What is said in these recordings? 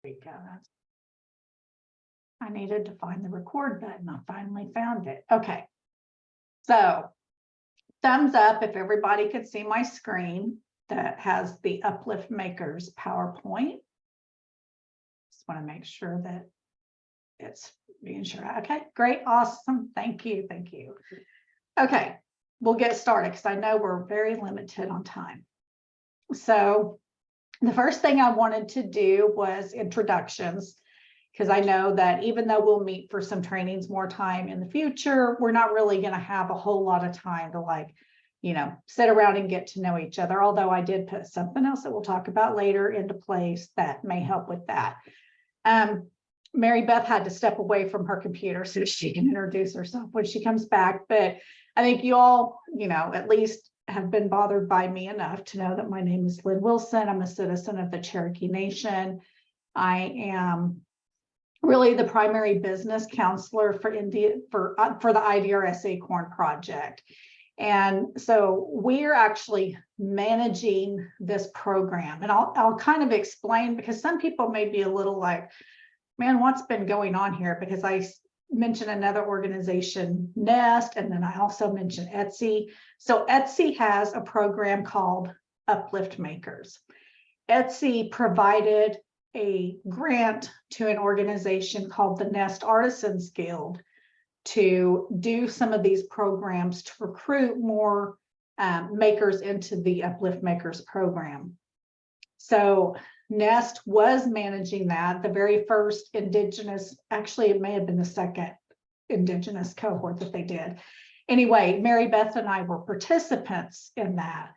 we go. I needed to find the record button. I finally found it. Okay. So thumbs up if everybody could see my screen that has the Uplift Makers PowerPoint. Just want to make sure that it's being sure. Okay, great, awesome. Thank you, thank you. Okay, we'll get started because I know we're very limited on time. So the first thing I wanted to do was introductions, because I know that even though we'll meet for some trainings more time in the future, we're not really going to have a whole lot of time to sit around and get to know each other. Although I did put something else that we'll talk about later into place that may help with that. Mary Beth had to step away from her computer so she can introduce herself when she comes back. But I think you all, at least have been bothered by me enough to know that my name is Lynn Wilson. I'm a citizen of the Cherokee Nation. I am really the primary business counselor for the IDRS Acorn Project. And so we're actually managing this program. And I'll kind of explain, because some people may be a little like, man, what's been going on here? Because I mentioned another organization, Nest, and then I also mentioned Etsy. So Etsy has a program called Uplift Makers. Etsy provided a grant to an organization called the Nest Artisans Guild to do some of these programs to recruit more makers into the Uplift Makers program. So Nest was managing that. The very first Indigenous, actually, it may have been the second Indigenous cohort that they did. Anyway, Mary Beth and I were participants in that.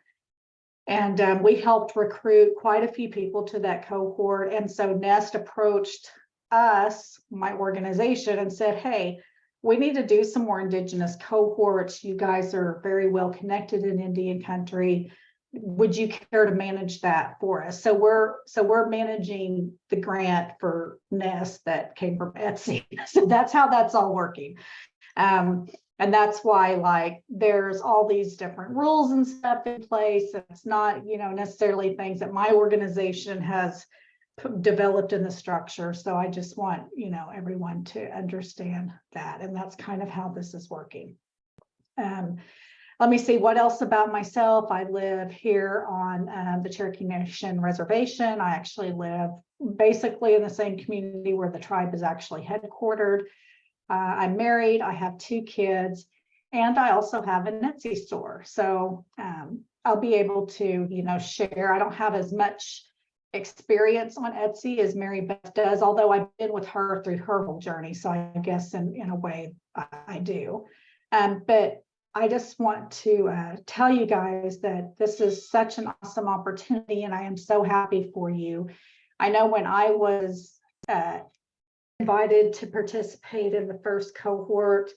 And we helped recruit quite a few people to that cohort. And so Nest approached us, my organization, and said, hey, we need to do some more Indigenous cohorts. You guys are very well connected in Indian country. Would you care to manage that for us? So we're managing the grant for Nest that came from Etsy. So that's how that's all working. And that's why there's all these different rules and stuff in place. It's not, necessarily things that my organization has developed in the structure. So I just want, everyone to understand that. And that's kind of how this is working. Let me see what else about myself. I live here on the Cherokee Nation Reservation. I actually live basically in the same community where the tribe is actually headquartered. I'm married, I have 2 kids, and I also have an Etsy store. So I'll be able to, share. I don't have as much experience on Etsy as Mary Beth does, although I've been with her through her whole journey. So I guess in a way I do. But I just want to tell you guys that this is such an awesome opportunity, and I am so happy for you. I know when I was invited to participate in the first cohort,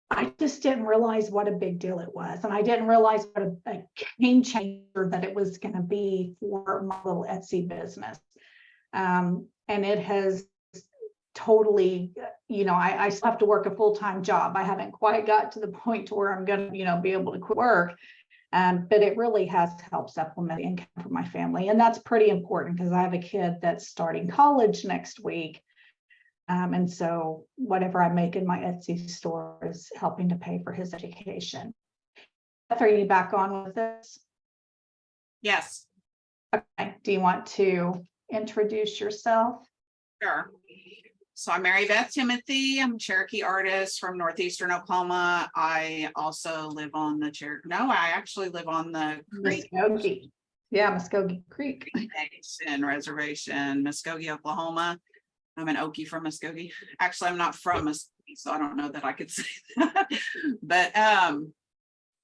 I just didn't realize what a big deal it was. And I didn't realize what a game changer that it was going to be for my little Etsy business. And it has totally, I still have to work a full-time job. I haven't quite got to the point to where I'm going to, be able to quit work. But it really has helped supplement the income for my family. And that's pretty important because I have a kid that's starting college next week. And so whatever I make in my Etsy store is helping to pay for his education. Beth, are you back on with this? Yes. Okay. Do you want to introduce yourself? Sure. So I'm Mary Beth Timothy. I'm a Cherokee artist from northeastern Oklahoma. I also live on the I actually live on the creek. Muskogee. Yeah, Muskogee Creek. In Reservation, Muskogee, Oklahoma. I'm an Okie from Muskogee. Actually, I'm not from Muskogee, so I don't know that I could say that. But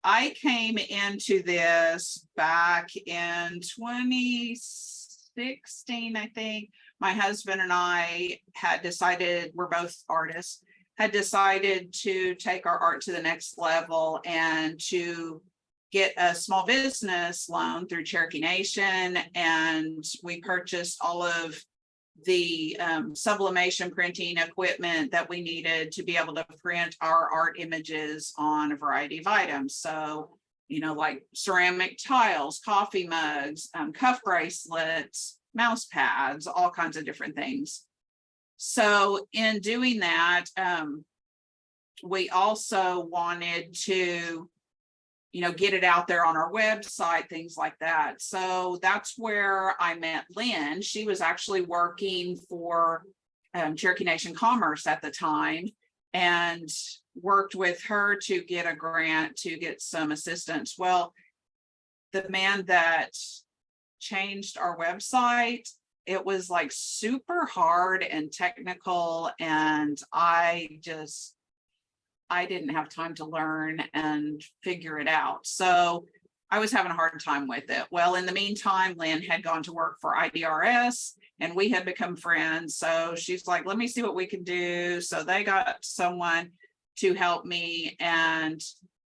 I came into this back in 2016, I think. My husband and I had decided, we're both artists, had decided to take our art to the next level and to get a small business loan through Cherokee Nation. And we purchased all of the sublimation printing equipment that we needed to be able to print our art images on a variety of items. So, like ceramic tiles, coffee mugs, cuff bracelets, mouse pads, all kinds of different things. So in doing that, we also wanted to, get it out there on our website, things like that. So that's where I met Lynn. She was actually working for Cherokee Nation Commerce at the time, and worked with her to get a grant to get some assistance. Well, the man that changed our website, it was like super hard and technical, and I didn't have time to learn and figure it out. So I was having a hard time with it. Well, in the meantime, Lynn had gone to work for IDRS and we had become friends. So she's like, let me see what we can do. So they got someone to help me and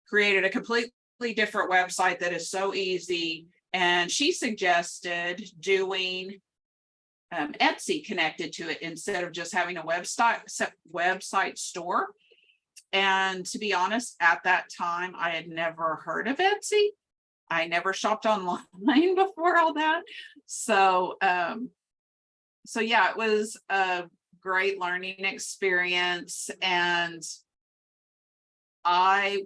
created a completely different website that is so easy. And she suggested doing Etsy connected to it instead of just having a website store. And to be honest, at that time, I had never heard of Etsy. I never shopped online before all that. So yeah, it was a great learning experience. And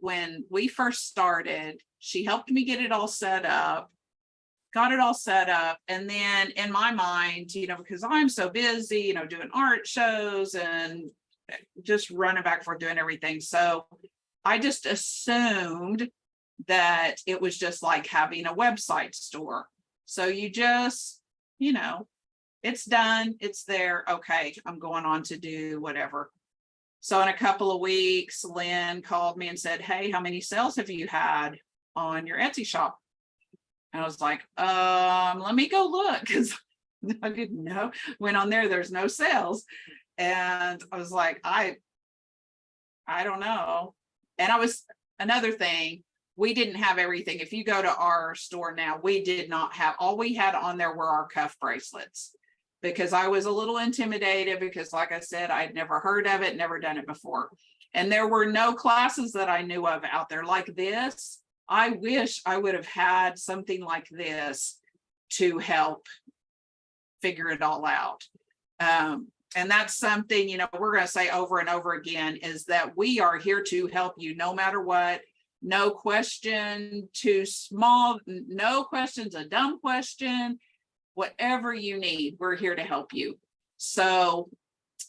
when we first started, she helped me get it all set up, And then in my mind, because I'm so busy, doing art shows and just running back and forth doing everything. So I just assumed that it was just like having a website store. So you just, it's done, it's there. Okay, I'm going on to do whatever. So in a couple of weeks, Lynn called me and said, hey, how many sales have you had on your Etsy shop? And I was like, let me go look, because I didn't know. Went on there, there's no sales. And I was like, I don't know. And another thing, we didn't have everything. If you go to our store now, we did not have, all we had on there were our cuff bracelets, because I was a little intimidated because, like I said, I'd never heard of it, never done it before. And there were no classes that I knew of out there like this. I wish I would have had something like this to help figure it all out. And that's something, we're going to say over and over again, is that we are here to help you no matter what. No question too small, no question's a dumb question. Whatever you need, we're here to help you. So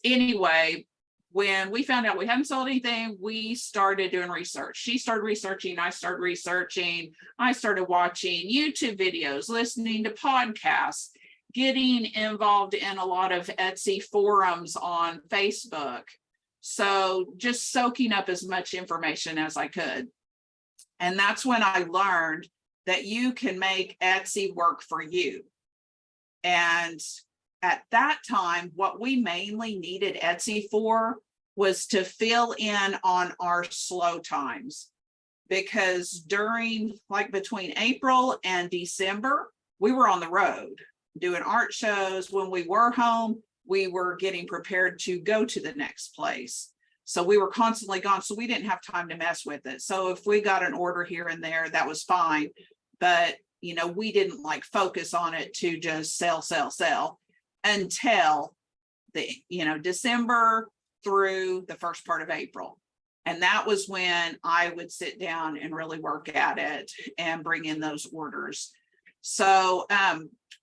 anyway, when we found out we hadn't sold anything, we started doing research. She started researching, I started researching. I started watching YouTube videos, listening to podcasts, getting involved in a lot of Etsy forums on Facebook. So just soaking up as much information as I could. And that's when I learned that you can make Etsy work for you. And at that time, what we mainly needed Etsy for was to fill in on our slow times. Because during, between April and December, we were on the road doing art shows. When we were home, we were getting prepared to go to the next place. So we were constantly gone. So we didn't have time to mess with it. So if we got an order here and there, that was fine. But, we didn't focus on it to just sell until December through the first part of April. And that was when I would sit down and really work at it and bring in those orders. So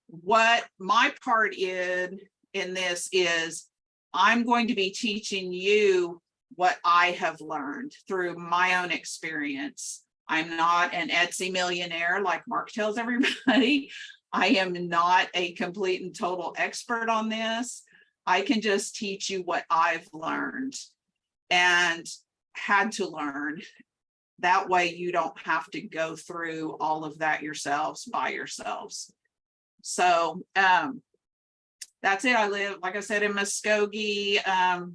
what my part in this is, I'm going to be teaching you what I have learned through my own experience. I'm not an Etsy millionaire like Mark tells everybody. I am not a complete and total expert on this. I can just teach you what I've learned and had to learn. That way you don't have to go through all of that yourselves by yourselves. So that's it. I live, like I said, in Muskogee,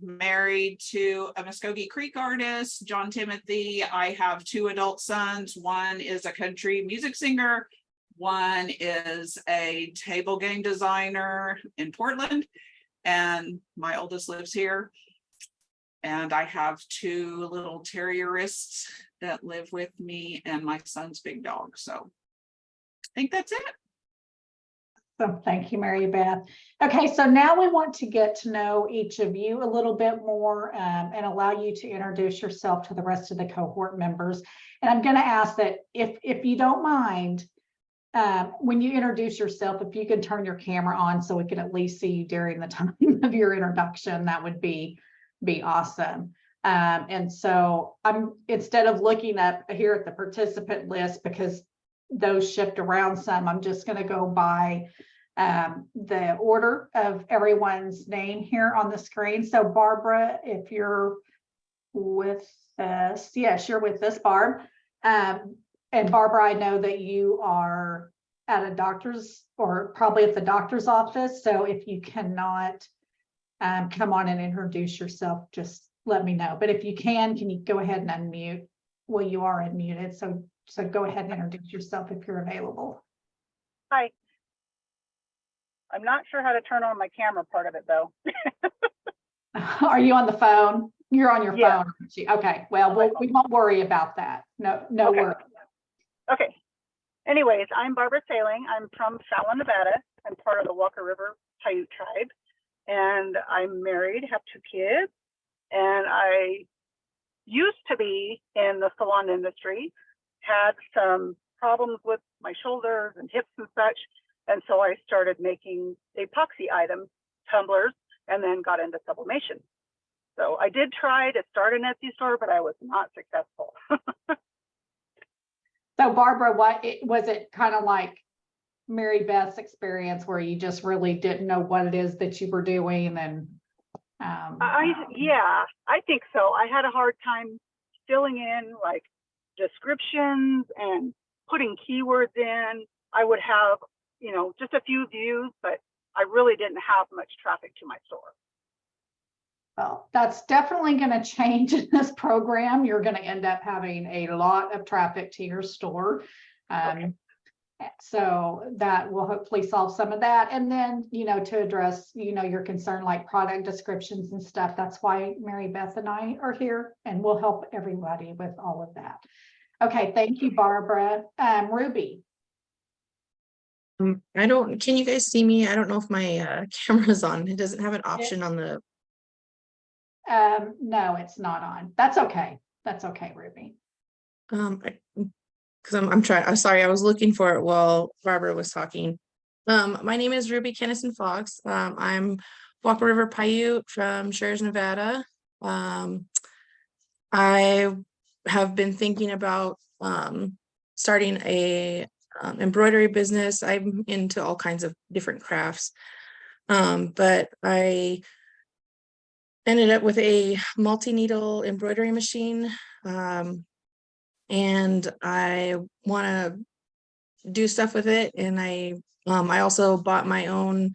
married to a Muskogee Creek artist, John Timothy. I have 2 adult sons. One is a country music singer. One is a table game designer in Portland. And my oldest lives here. And I have 2 little terrierists that live with me and my son's big dog. So I think that's it. So thank you, Mary Beth. Okay, so now we want to get to know each of you a little bit more and allow you to introduce yourself to the rest of the cohort members. And I'm going to ask that if you don't mind, when you introduce yourself, if you can turn your camera on so we can at least see you during the time of your introduction, that would be awesome. And so instead of looking up here at the participant list, because those shift around some, I'm just going to go by the order of everyone's name here on the screen. So Barbara, if you're with us, yes, you're with us, Barb. And Barbara, I know that you are at a doctor's or probably at the doctor's office. So if you cannot come on and introduce yourself, just let me know. But if you can you go ahead and unmute? Well, you are unmuted. So go ahead and introduce yourself if you're available. Hi. I'm not sure how to turn on my camera part of it though. Are you on the phone? You're on your Yeah. phone, aren't you? Okay, well, we won't worry about that. No Okay. worry. Okay. Anyways, I'm Barbara Sailing. I'm from Fallon, Nevada. I'm part of the Walker River Paiute tribe. And I'm married, have 2 kids. And I used to be in the salon industry, had some problems with my shoulders and hips and such. And so I started making epoxy items, tumblers, and then got into sublimation. So I did try to start an Etsy store, but I was not successful. So Barbara, was it kind of like Mary Beth's experience where you just really didn't know what it is that you were doing? And yeah, I think so. I had a hard time filling in like descriptions and putting keywords in. I would have, just a few views, but I really didn't have much traffic to my store. well, that's definitely going to change in this program. You're going to end up having a lot of traffic to your store. Okay. So that will hopefully solve some of that. And then, to address, your concern like product descriptions and stuff. That's why Mary Beth and I are here, and we'll help everybody with all of that. Okay, thank you, Barbara. Ruby. Can you guys see me? I don't know if my camera's on. It doesn't have an option on the. No, it's not on. That's okay. That's okay, Ruby. Because I'm trying. I'm sorry. I was looking for it while Barbara was talking. My name is Ruby Kennison Fox. I'm Walker River Paiute from Shares, Nevada. I have been thinking about starting a embroidery business. I'm into all kinds of different crafts, but I ended up with a multi-needle embroidery machine, and I want to do stuff with it. And I also bought my own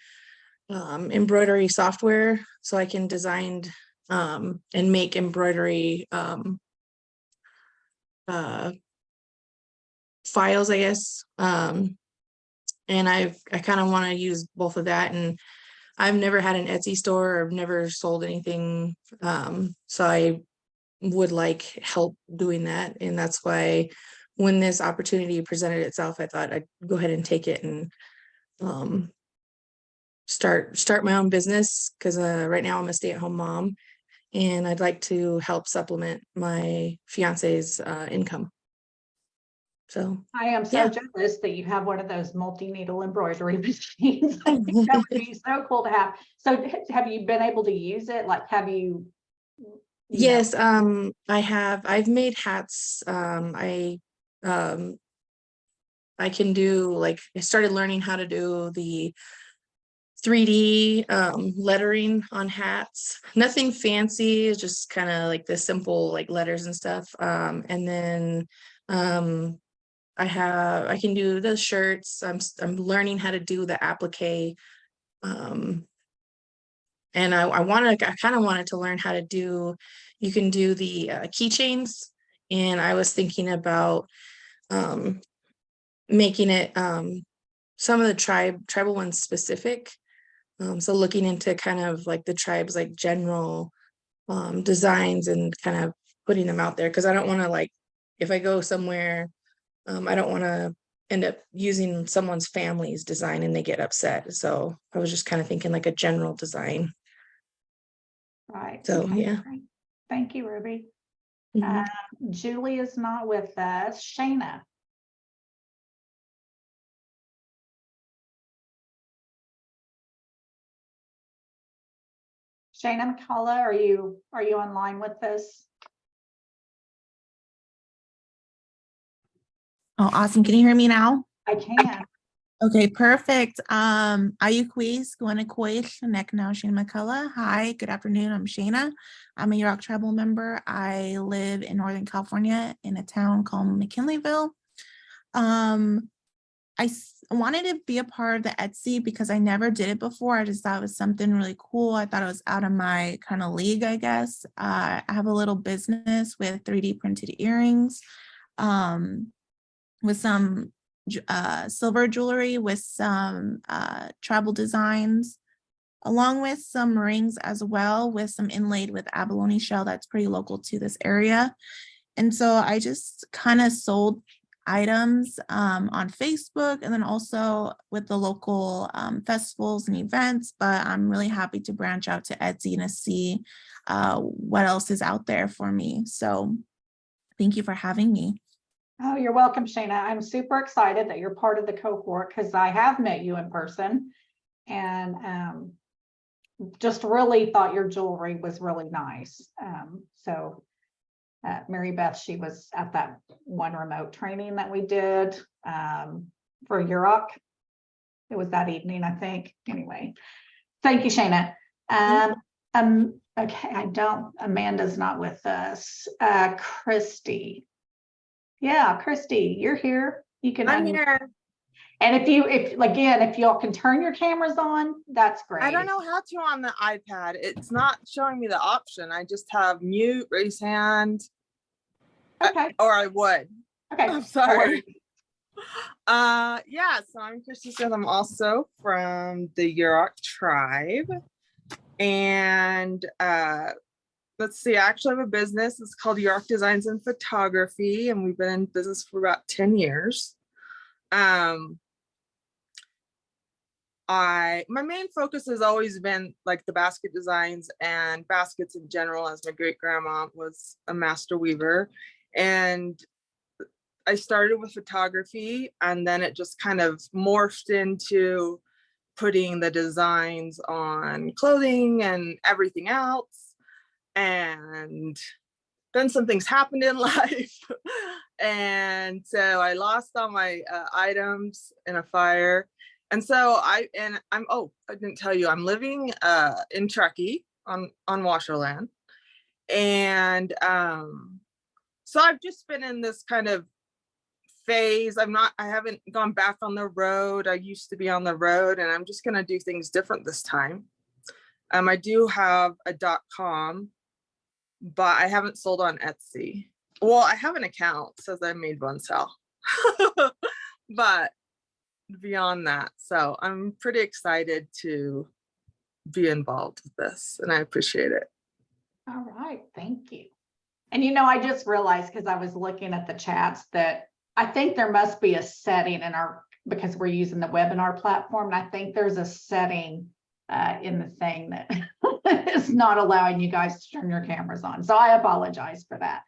embroidery software so I can design and make embroidery files, I guess. And I kind of want to use both of that. And I've never had an Etsy store or never sold anything. So I would like help doing that. And that's why when this opportunity presented itself, I thought I'd go ahead and take it and start my own business, because right now I'm a stay-at-home mom and I'd like to help supplement my fiance's income. So I am so jealous that you have one of those multi-needle embroidery machines. I think that would be so cool to have. So have you been able to use it? Like, have you? Yes, I have. I've made hats. I can do, like, I started learning how to do the 3D lettering on hats. Nothing fancy, it's just kind of like the simple like letters and stuff. And then I can do the shirts. I'm learning how to do the applique. And I kind of wanted to learn how to do, you can do the keychains. And I was thinking about making it some of the tribal ones specific. So looking into kind of like the tribes, like general designs, and kind of putting them out there, because I don't want to, like, if I go somewhere, I don't want to end up using someone's family's design and they get upset. So I was just kind of thinking like a general design. Right. So, Okay, yeah. great. Thank you, Ruby. Mhm. Julie is not with us. Shayna. Shayna McCullough, are you online with us? Oh, awesome. Can you hear me now? I can. Okay, perfect. Ayuquis, Gwinnett Neck now, Shana McCullough. Hi, good afternoon. I'm Shana. I'm a Yurok tribal member. I live in Northern California in a town called McKinleyville. Wanted to be a part of the Etsy because I never did it before. I just thought it was something really cool. I thought it was out of my kind of league, I guess. I have a little business with 3D printed earrings, with some silver jewelry, with some tribal designs, along with some rings as well, with some inlaid with abalone shell that's pretty local to this area. And so I just kind of sold items on Facebook and then also with the local festivals and events, but I'm really happy to branch out to Etsy and to see what else is out there for me. So thank you for having me. Oh, you're welcome, Shayna. I'm super excited that you're part of the cohort because I have met you in person and just really thought your jewelry was really nice. Mary Beth, she was at that one remote training that we did for Yurok. It was that evening, I think. Anyway, thank you, Shayna. Okay, Amanda's not with us. Christy. Yeah, Christy, you're here. You can. I'm here. And if y'all can turn your cameras on, that's great. I don't know how to on the iPad. It's not showing me the option. I just have mute, raise hand. Okay. Or I would. Okay. I'm sorry. Yeah, so I'm Christy Smith. I'm also from the Yurok tribe. And let's see, I actually have a business. It's called Yurok Designs and Photography, and we've been in business for about 10 years. My main focus has always been like the basket designs and baskets in general, as my great grandma was a master weaver. And I started with photography, and then it just kind of morphed into putting the designs on clothing and everything else. And then some things happened in life. And so I lost all my items in a fire. And so I didn't tell you, I'm living in Truckee on Washoeland. And so I've just been in this kind of phase. I haven't gone back on the road. I used to be on the road, and I'm just gonna do things different this time. I do have a .com, but I haven't sold on Etsy. Well, I have an account, it says I made one sell. But beyond that, so I'm pretty excited to be involved with this, and I appreciate it. All right, thank you. And I just realized because I was looking at the chats that I think there must be a setting because we're using the webinar platform. And I think there's a setting in the thing that is not allowing you guys to turn your cameras on. So I apologize for that.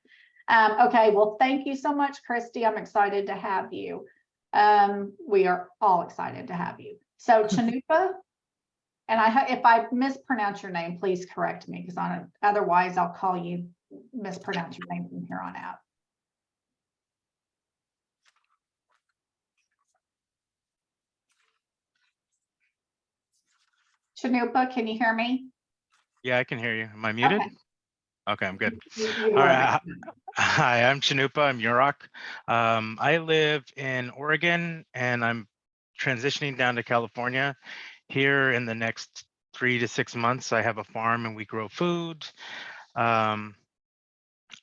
Okay, well, thank you so much, Christy. I'm excited to have you. We are all excited to have you. So Chanupa, and if I mispronounce your name, please correct me, because otherwise I'll call you mispronounce your name from here on out. Chanupa, can you hear me? Yeah, I can hear you. Am I muted? Okay. Okay, I'm good. You All are right. good. Hi, I'm Chanupa. I'm Yurok. I live in Oregon, and I'm transitioning down to California. Here in the next 3 to 6 months, I have a farm and we grow food.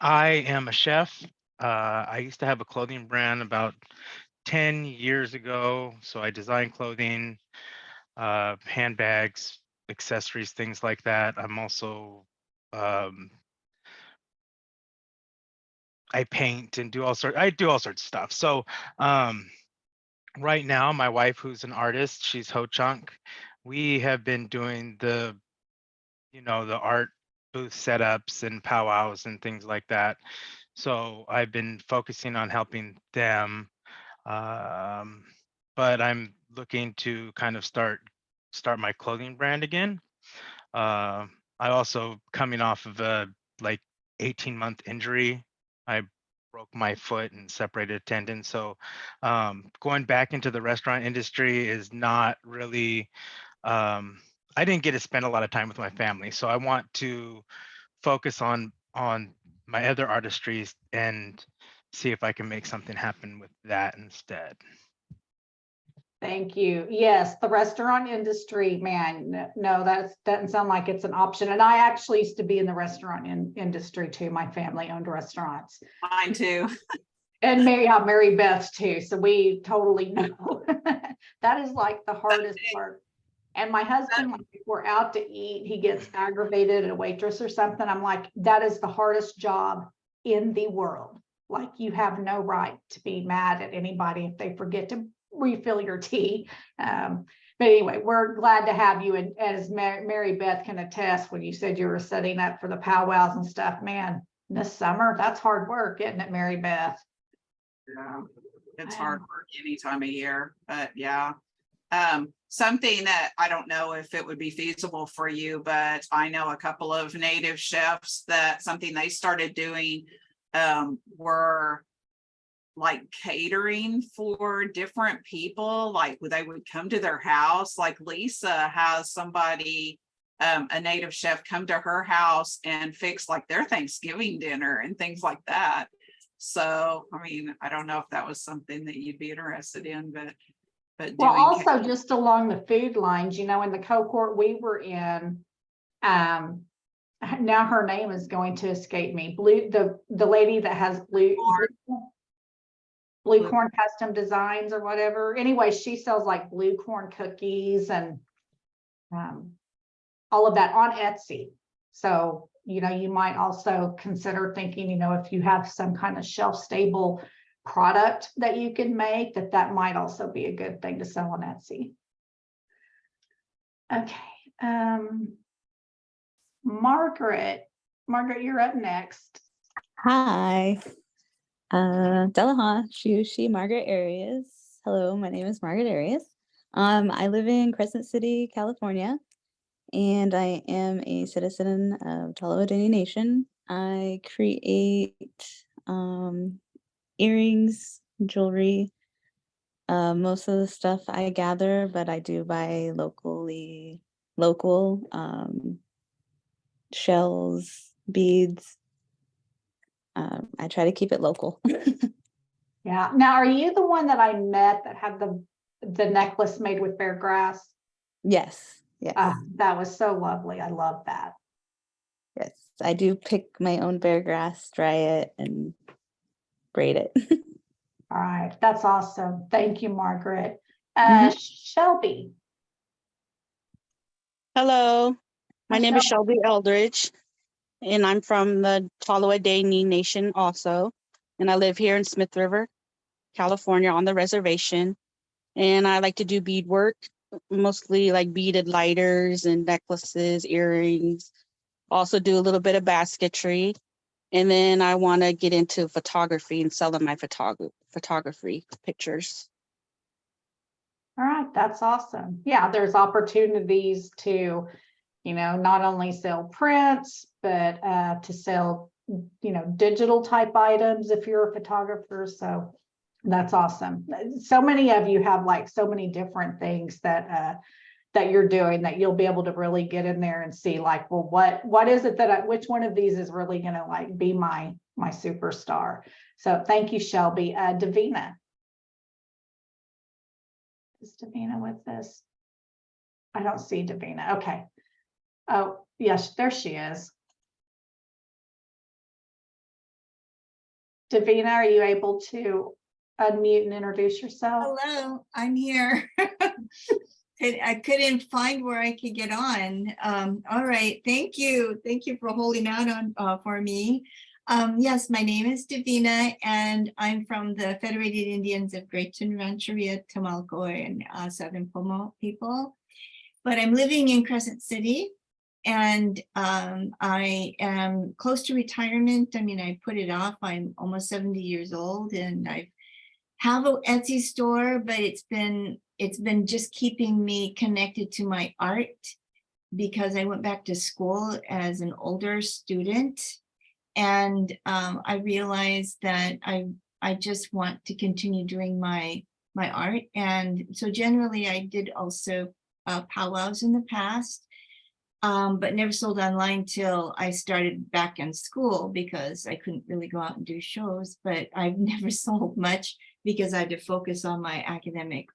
I am a chef. I used to have a clothing brand about 10 years ago. So I design clothing, handbags, accessories, things like that. I'm also I paint and do all sorts of stuff. So right now, my wife, who's an artist, she's Ho Chunk. We have been doing the, the art booth setups and powwows and things like that. So I've been focusing on helping them. Um, but I'm looking to kind of start my clothing brand again. Uh, I also coming off of a like 18-month injury. I broke my foot and separated a tendon. So going back into the restaurant industry is not really, I didn't get to spend a lot of time with my family. So I want to focus on my other artistries and see if I can make something happen with that instead. Thank you. Yes, the restaurant industry, man, no, that doesn't sound like it's an option. And I actually used to be in the restaurant industry too. My family owned restaurants. Mine too. And Mary Beth too. So we totally know. That is like the hardest part. And my husband, like, if we're out to eat, he gets aggravated at a waitress or something. I'm like, that is the hardest job in the world. Like, you have no right to be mad at anybody if they forget to refill your tea. But anyway, we're glad to have you. And as Mary Beth can attest, when you said you were setting up for the powwows and stuff, man, this summer, that's hard work, isn't it, Mary Beth? Yeah, it's hard work any time of year, but yeah. Something that I don't know if it would be feasible for you, but I know a couple of native chefs that something they started doing were like catering for different people. Like they would come to their house. Like Lisa has somebody, a native chef, come to her house and fix like their Thanksgiving dinner and things like that. So, I mean, I don't know if that was something that you'd be interested in, but well, doing also just along the food lines, in the cohort we were in, now her name is going to escape me. The lady that has blue corn custom designs or whatever. Anyway, she sells like blue corn cookies and all of that on Etsy. So, you might also consider thinking, if you have some kind of shelf stable product that you can make, that might also be a good thing to sell on Etsy. Okay. Margaret, you're up next. Hi. Delaha, she, Margaret Arias. Hello, my name is Margaret Arias. I live in Crescent City, California, and I am a citizen of Talawahdini Nation. I create earrings, jewelry, most of the stuff I gather, but I do buy local shells, beads. I try to keep it local. Yeah. Now, are you the one that I met that had the necklace made with bear grass? Yes. Yes. That was so lovely. I love that. Yes. I do pick my own bear grass, dry it, and braid it. All right. That's awesome. Thank you, Margaret. Shelby. Hello, my name is Shelby. Shelby Eldridge, and I'm from the Talawahdini Nation also. And I live here in Smith River, California on the reservation. And I like to do beadwork, mostly like beaded lighters and necklaces, earrings. Also do a little bit of basketry. And then I want to get into photography and selling my photography pictures. All right. That's awesome. Yeah. There's opportunities to, not only sell prints, but to sell, digital type items if you're a photographer. So that's awesome. So many of you have like so many different things that you're doing that you'll be able to really get in there and see like, well, what is it which one of these is really going to like be my superstar. So thank you, Shelby. Davina. Is Davina with this? I don't see Davina. Okay. Oh, yes, there she is. Davina, are you able to unmute and introduce yourself? Hello, I'm here. I couldn't find where I could get on. All right, thank you. Thank you for holding out on for me. Yes, my name is Davina, and I'm from the Federated Indians of Greater Rancheria, Tamalco, and Southern Pomo people. But I'm living in Crescent City, and I am close to retirement. I mean, I put it off. I'm almost 70 years old, and I have an Etsy store, but it's been just keeping me connected to my art because I went back to school as an older student. And I realized that I just want to continue doing my art. And so generally I did also powwows in the past, but never sold online till I started back in school because I couldn't really go out and do shows. But I've never sold much because I had to focus on my academic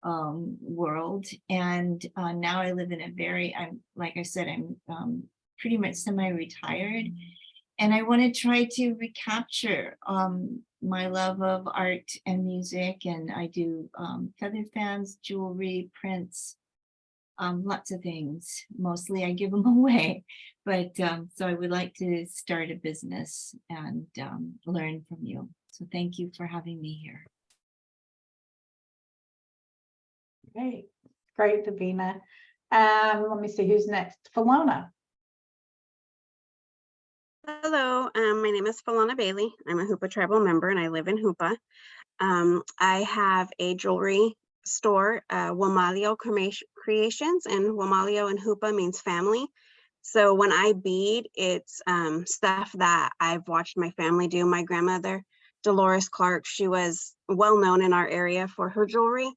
world. And now I live in I'm like I said, I'm pretty much semi-retired. And I want to try to recapture my love of art and music. And I do feather fans, jewelry, prints, lots of things. Mostly I give them away. But so I would like to start a business and learn from you. So thank you for having me here. Great, great, Davina. Let me see who's next. Falona. Hello, my name is Falana Bailey. I'm a Hoopa tribal member and I live in Hoopa. I have a jewelry store, Wamalio Creations, and Wamalio in Hoopa means family. So when I bead, it's stuff that I've watched my family do. My grandmother, Dolores Clark, she was well known in our area for her jewelry.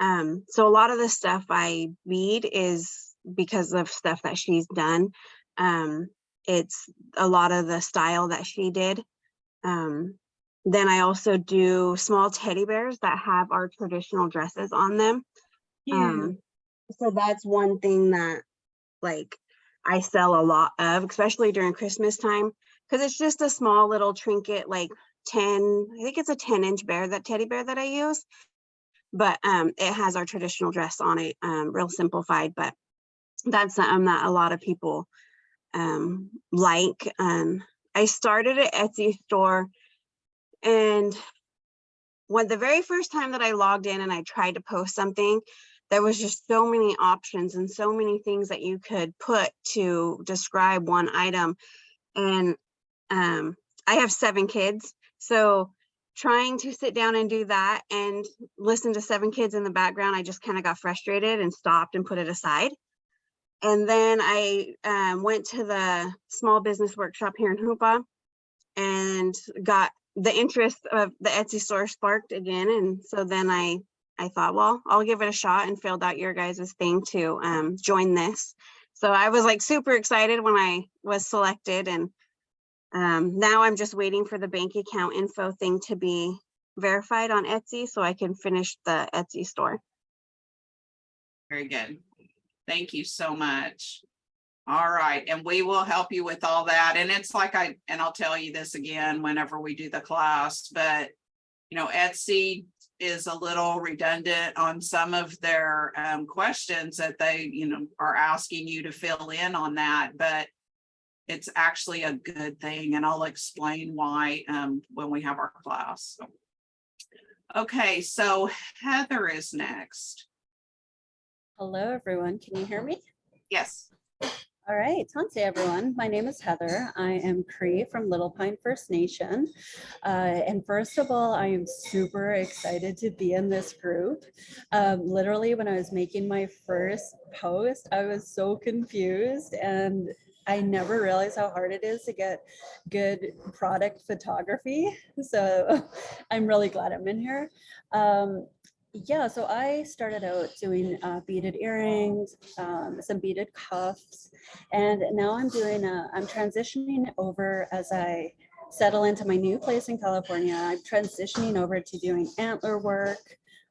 So a lot of the stuff I bead is because of stuff that she's done. It's a lot of the style that she did. Then I also do small teddy bears that have our traditional dresses on them. So that's one thing that like I sell a lot of, especially during Christmas time, because it's just a small little trinket, like I think it's a 10-inch teddy bear that I use. But it has our traditional dress on it, real simplified, but that's something that a lot of people like. I started an Etsy store, and when the very first time that I logged in and I tried to post something, there was just so many options and so many things that you could put to describe one item. And I have 7 kids, so trying to sit down and do that and listen to 7 kids in the background, I just kind of got frustrated and stopped and put it aside. And then I went to the small business workshop here in Hoopa and got the interest of the Etsy store sparked again. And so then I thought, well, I'll give it a shot, and filled out your guys' thing to join this. So I was like super excited when I was selected, and now I'm just waiting for the bank account info thing to be verified on Etsy so I can finish the Etsy store. Very good. Thank you so much. All right, and we will help you with all that. And it's like I'll tell you this again whenever we do the class, but Etsy is a little redundant on some of their questions that they, are asking you to fill in on that, but it's actually a good thing. And I'll explain why when we have our class. Okay, so Heather is next. Hello, everyone. Can you hear me? Yes. All right. Tansi, everyone. My name is Heather. I am Cree from Little Pine First Nation. And first of all, I am super excited to be in this group. Literally, when I was making my first post, I was so confused, and I never realized how hard it is to get good product photography. So I'm really glad I'm in here. Yeah, so I started out doing beaded earrings, some beaded cuffs, and now I'm transitioning over as I settle into my new place in California. I'm transitioning over to doing antler work.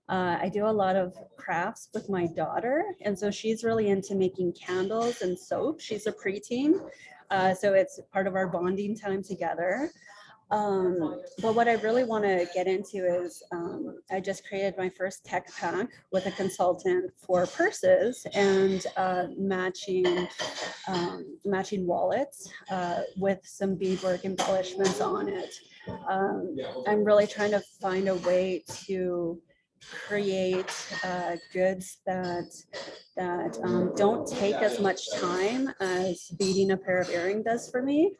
I do a lot of crafts with my daughter, and so she's really into making candles and soap. She's a preteen, so it's part of our bonding time together. But what I really want to get into is I just created my first tech pack with a consultant for purses and matching wallets with some beadwork embellishments on it. I'm really trying to find a way to create goods that don't take as much time as beading a pair of earring does for me.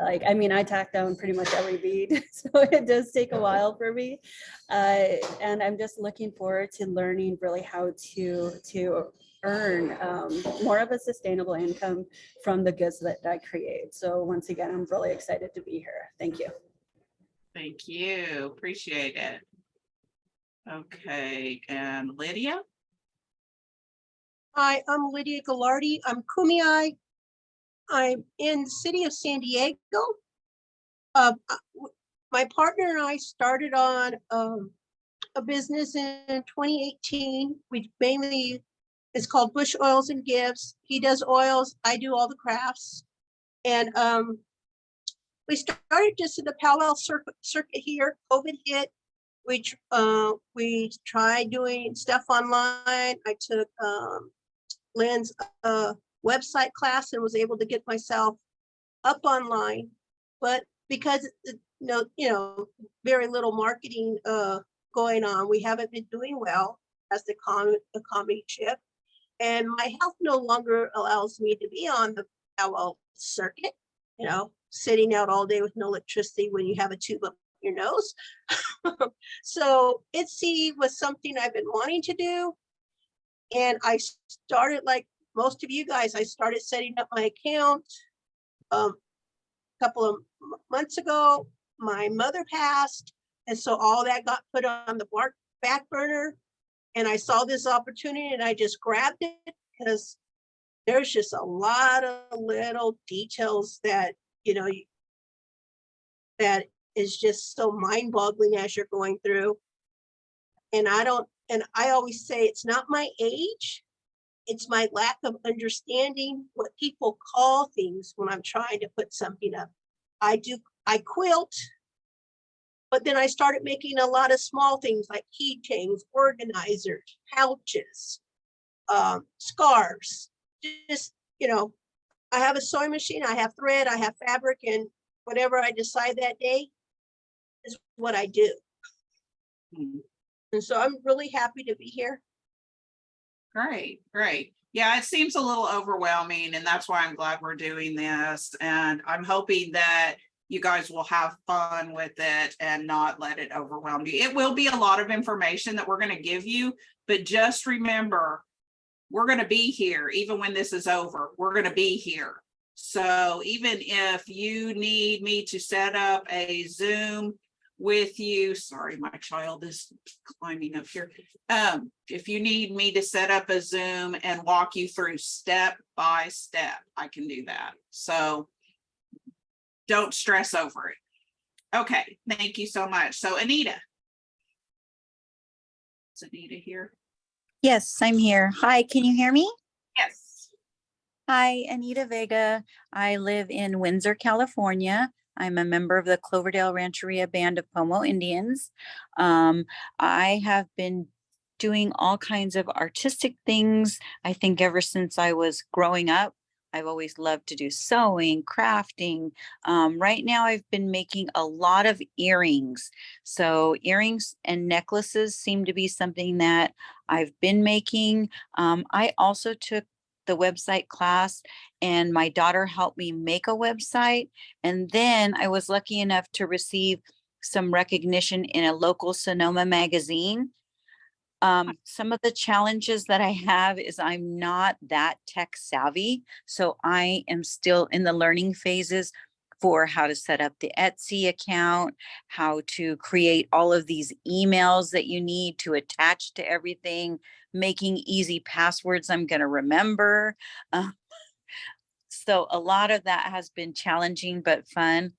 Like, I mean, I tack down pretty much every bead, so it does take a while for me. And I'm just looking forward to learning really how to earn more of a sustainable income from the goods that I create. So once again, I'm really excited to be here. Thank you. Thank you. Appreciate it. Okay, and Lydia? Hi, I'm Lydia Gallardi. I'm Kumeyaay. I'm in the city of San Diego. My partner and I started on a business in 2018. We mainly, it's called Bush Oils and Gifts. He does oils, I do all the crafts. And we started just in the Powell circuit here. COVID hit. We tried doing stuff online. I took Lynn's website class and was able to get myself up online, but because very little marketing going on, we haven't been doing well as the economy shift, and my health no longer allows me to be on the Powell circuit, sitting out all day with no electricity when you have a tube up your nose. So Etsy was something I've been wanting to do, and I started, like most of you guys, I started setting up my account a couple of months ago. My mother passed, and so all that got put on the back burner, and I saw this opportunity and I just grabbed it because there's just a lot of little details that that is just so mind-boggling as you're going through. And I always say it's not my age, it's my lack of understanding what people call things when I'm trying to put something up. I quilt, but then I started making a lot of small things like keychains, organizers, pouches, scarves. Just, I have a sewing machine, I have thread, I have fabric, and whatever I decide that day is what I do. And so I'm really happy to be here. Great, great. Yeah, it seems a little overwhelming, and that's why I'm glad we're doing this. And I'm hoping that you guys will have fun with it and not let it overwhelm you. It will be a lot of information that we're going to give you, but just remember, we're going to be here. Even when this is over, we're going to be here. So even if you need me to set up a Zoom with you, sorry, my child is climbing up here. If you need me to set up a Zoom and walk you through step by step, I can do that. So don't stress over it. Okay, thank you so much. So Anita. Is Anita here? Yes, I'm here. Hi, can you hear me? Yes. Hi, Anita Vega. I live in Windsor, California. I'm a member of the Cloverdale Rancheria Band of Pomo Indians. I have been doing all kinds of artistic things. I think ever since I was growing up, I've always loved to do sewing, crafting. Right now I've been making a lot of earrings. So earrings and necklaces seem to be something that I've been making. I also took the website class, and my daughter helped me make a website. And then I was lucky enough to receive some recognition in a local Sonoma magazine. Some of the challenges that I have is I'm not that tech savvy. So I am still in the learning phases for how to set up the Etsy account, how to create all of these emails that you need to attach to everything, making easy passwords I'm going to remember. So a lot of that has been challenging but fun.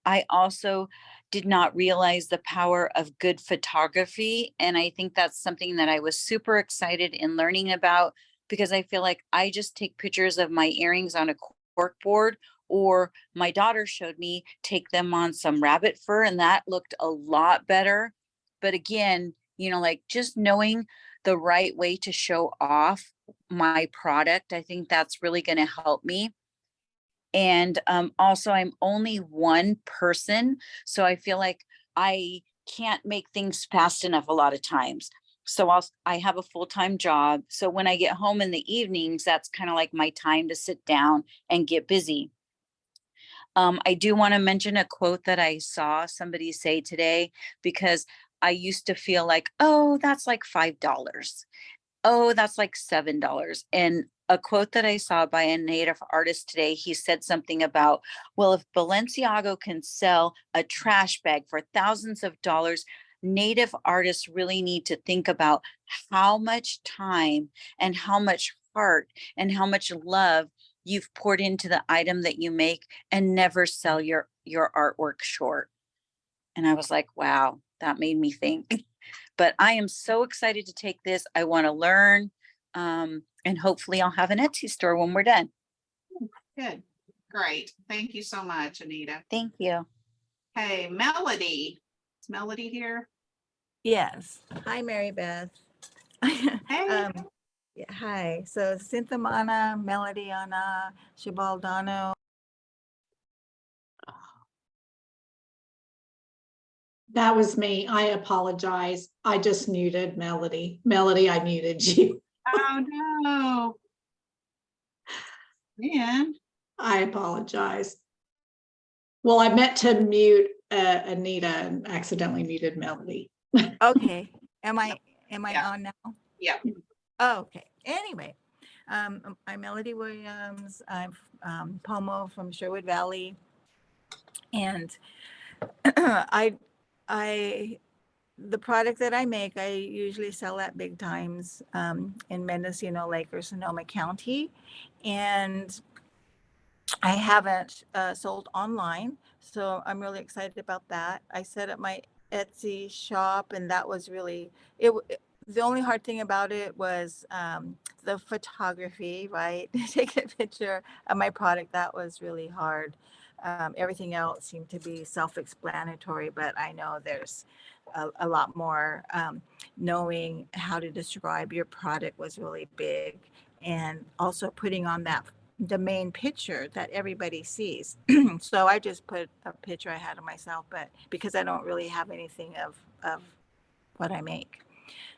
I also did not realize the power of good photography. And I think that's something that I was super excited in learning about, because I feel like I just take pictures of my earrings on a cork board Or my daughter showed me take them on some rabbit fur and that looked a lot better. But again, you know, like just knowing the right way to show off my product, I think that's really going to help me. And also, I'm only one person, so I feel like I can't make things fast enough a lot of times. So I have a full-time job. So when I get home in the evenings, that's kind of like my time to sit down and get busy. I do want to mention a quote that I saw somebody say today, because I used to feel like, oh, that's like $5. Oh, that's like $7. And a quote that I saw by a native artist today, he said something about, well, if Balenciaga can sell a trash bag for thousands of dollars, native artists really need to think about how much time and how much heart and how much love you've poured into the item that you make, and never sell your artwork short. And I was like, wow, that made me think. But I am so excited to take this. I want to learn. And hopefully I'll have an Etsy store when we're done. Good. Great. Thank you so much, Anita. Thank you. Hey, Melody. Is Melody here? Yes. Hi, Mary Beth. Hey. Yeah, hi. So Synthamana, Melodiana, Shibaldano. That was me. I apologize. I just muted Melody. Melody, I muted you. Oh, no. Man. I apologize. Well, I meant to mute Anita and accidentally muted Melody. Okay. Am I Yeah. on now? Yeah. Oh, okay. Anyway, I'm Melody Williams. I'm Pomo from Sherwood Valley. And the product that I make, I usually sell at big times in Mendocino Lake or Sonoma County. And I haven't sold online, so I'm really excited about that. I set up my Etsy shop, and that was really the only hard thing about it was the photography, right? Take a picture of my product. That was really hard. Everything else seemed to be self-explanatory, but I know there's a lot more. Knowing how to describe your product was really big, and also putting on the main picture that everybody sees. So I just put a picture I had of myself, but because I don't really have anything of what I make.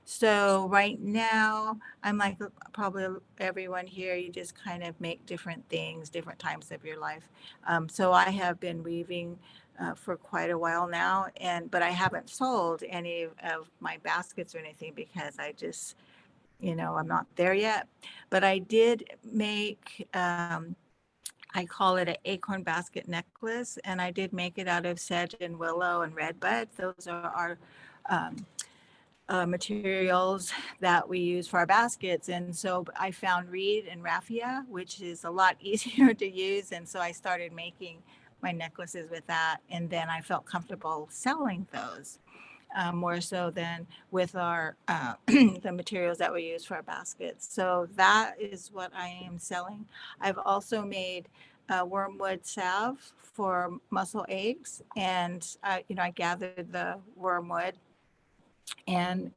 So right now, I'm like probably everyone here, you just kind of make different things, different times of your life. So I have been weaving for quite a while now, but I haven't sold any of my baskets or anything because I just, I'm not there yet. But I did make, I call it an acorn basket necklace, and I did make it out of sedge and willow and redbud. Those are our materials that we use for our baskets. And so I found reed and raffia, which is a lot easier to use. And so I started making my necklaces with that. And then I felt comfortable selling those. More so than with our the materials that we use for our baskets. So that is what I am selling. I've also made wormwood salve for mussel eggs, and I gathered the wormwood and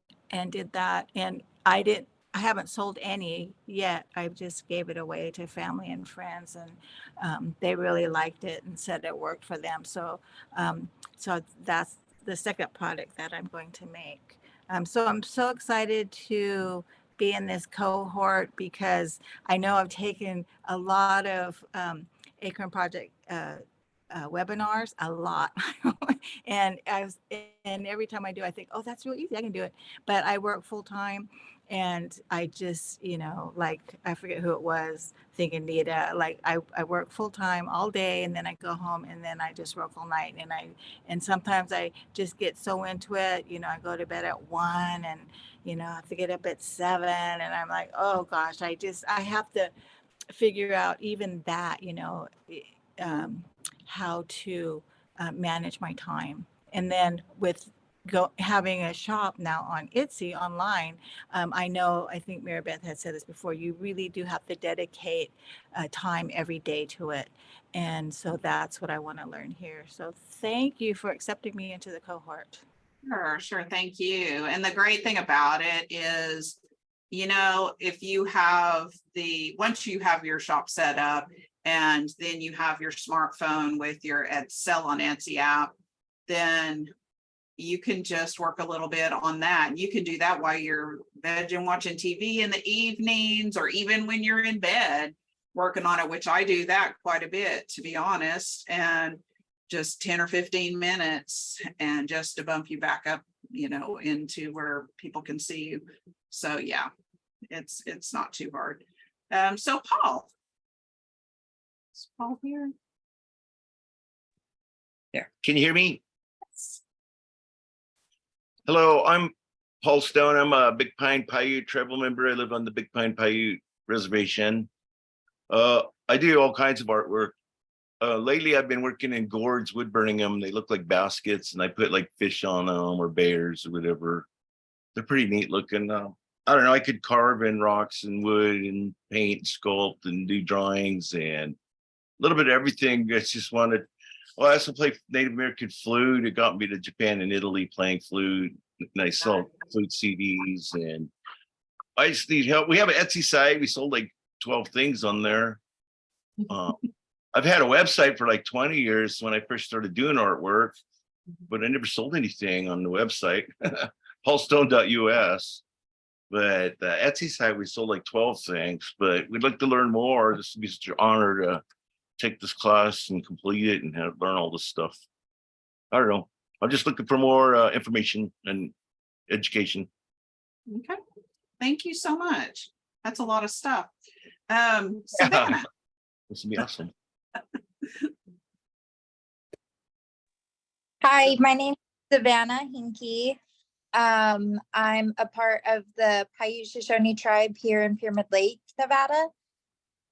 did that, and I haven't sold any yet. I just gave it away to family and friends, and they really liked it and said it worked for them. So that's the second product that I'm going to make. So I'm so excited to be in this cohort because I know I've taken a lot of Acorn Project webinars, a lot. and every time I do, I think, oh, that's real easy. I can do it. But I work full time, and I just, like, I forget who it was, thinking Nita, like I work full time all day, and then I go home, and then I just work all night. And sometimes I just get so into it, I go to bed at 1, and, I have to get up at 7, and I'm like, oh gosh, I have to figure out even that, how to manage my time. And then with having a shop now on Etsy online. I think Mary Beth had said this before, you really do have to dedicate time every day to it. And so that's what I want to learn here. So thank you for accepting me into the cohort. Sure. Thank you. And the great thing about it is, you know, if you have once you have your shop set up and then you have your smartphone with your Sell on Etsy app, then you can just work a little bit on that. You can do that while you're vegging, watching TV in the evenings, or even when you're in bed working on it, which I do that quite a bit, to be honest. And just 10 or 15 minutes, and just to bump you back up, you know, into where people can see you. So yeah, it's not too hard. So Paul. Is Paul here? Yeah, can you hear me? Hello, I'm Paul Stone. I'm a Big Pine Paiute tribal member. I live on the Big Pine Paiute Reservation. I do all kinds of artwork. Lately, I've been working in gourds, wood burning them. They look like baskets, and I put like fish on them or bears or whatever. They're pretty neat looking. I don't know, I could carve in rocks and wood and paint, sculpt, and do drawings and a little bit of everything. I just wanted, well, I also play Native American flute. It got me to Japan and Italy playing flute. And I sell flute CDs, and I just need help. We have an Etsy site. We sold like 12 things on there. I've had a website for like 20 years when I first started doing artwork, but I never sold anything on the website, paulstone.us. But the Etsy site, we sold like 12 things, but we'd like to learn more. This would be such an honor to take this class and complete it and learn all this stuff. I don't know. I'm just looking for more information and education. Okay. Thank you so much. That's a lot of stuff. Savannah. This would be awesome. Hi, my name is Savannah Hinkie. I'm a part of the Paiute Shoshone tribe here in Pyramid Lake, Nevada.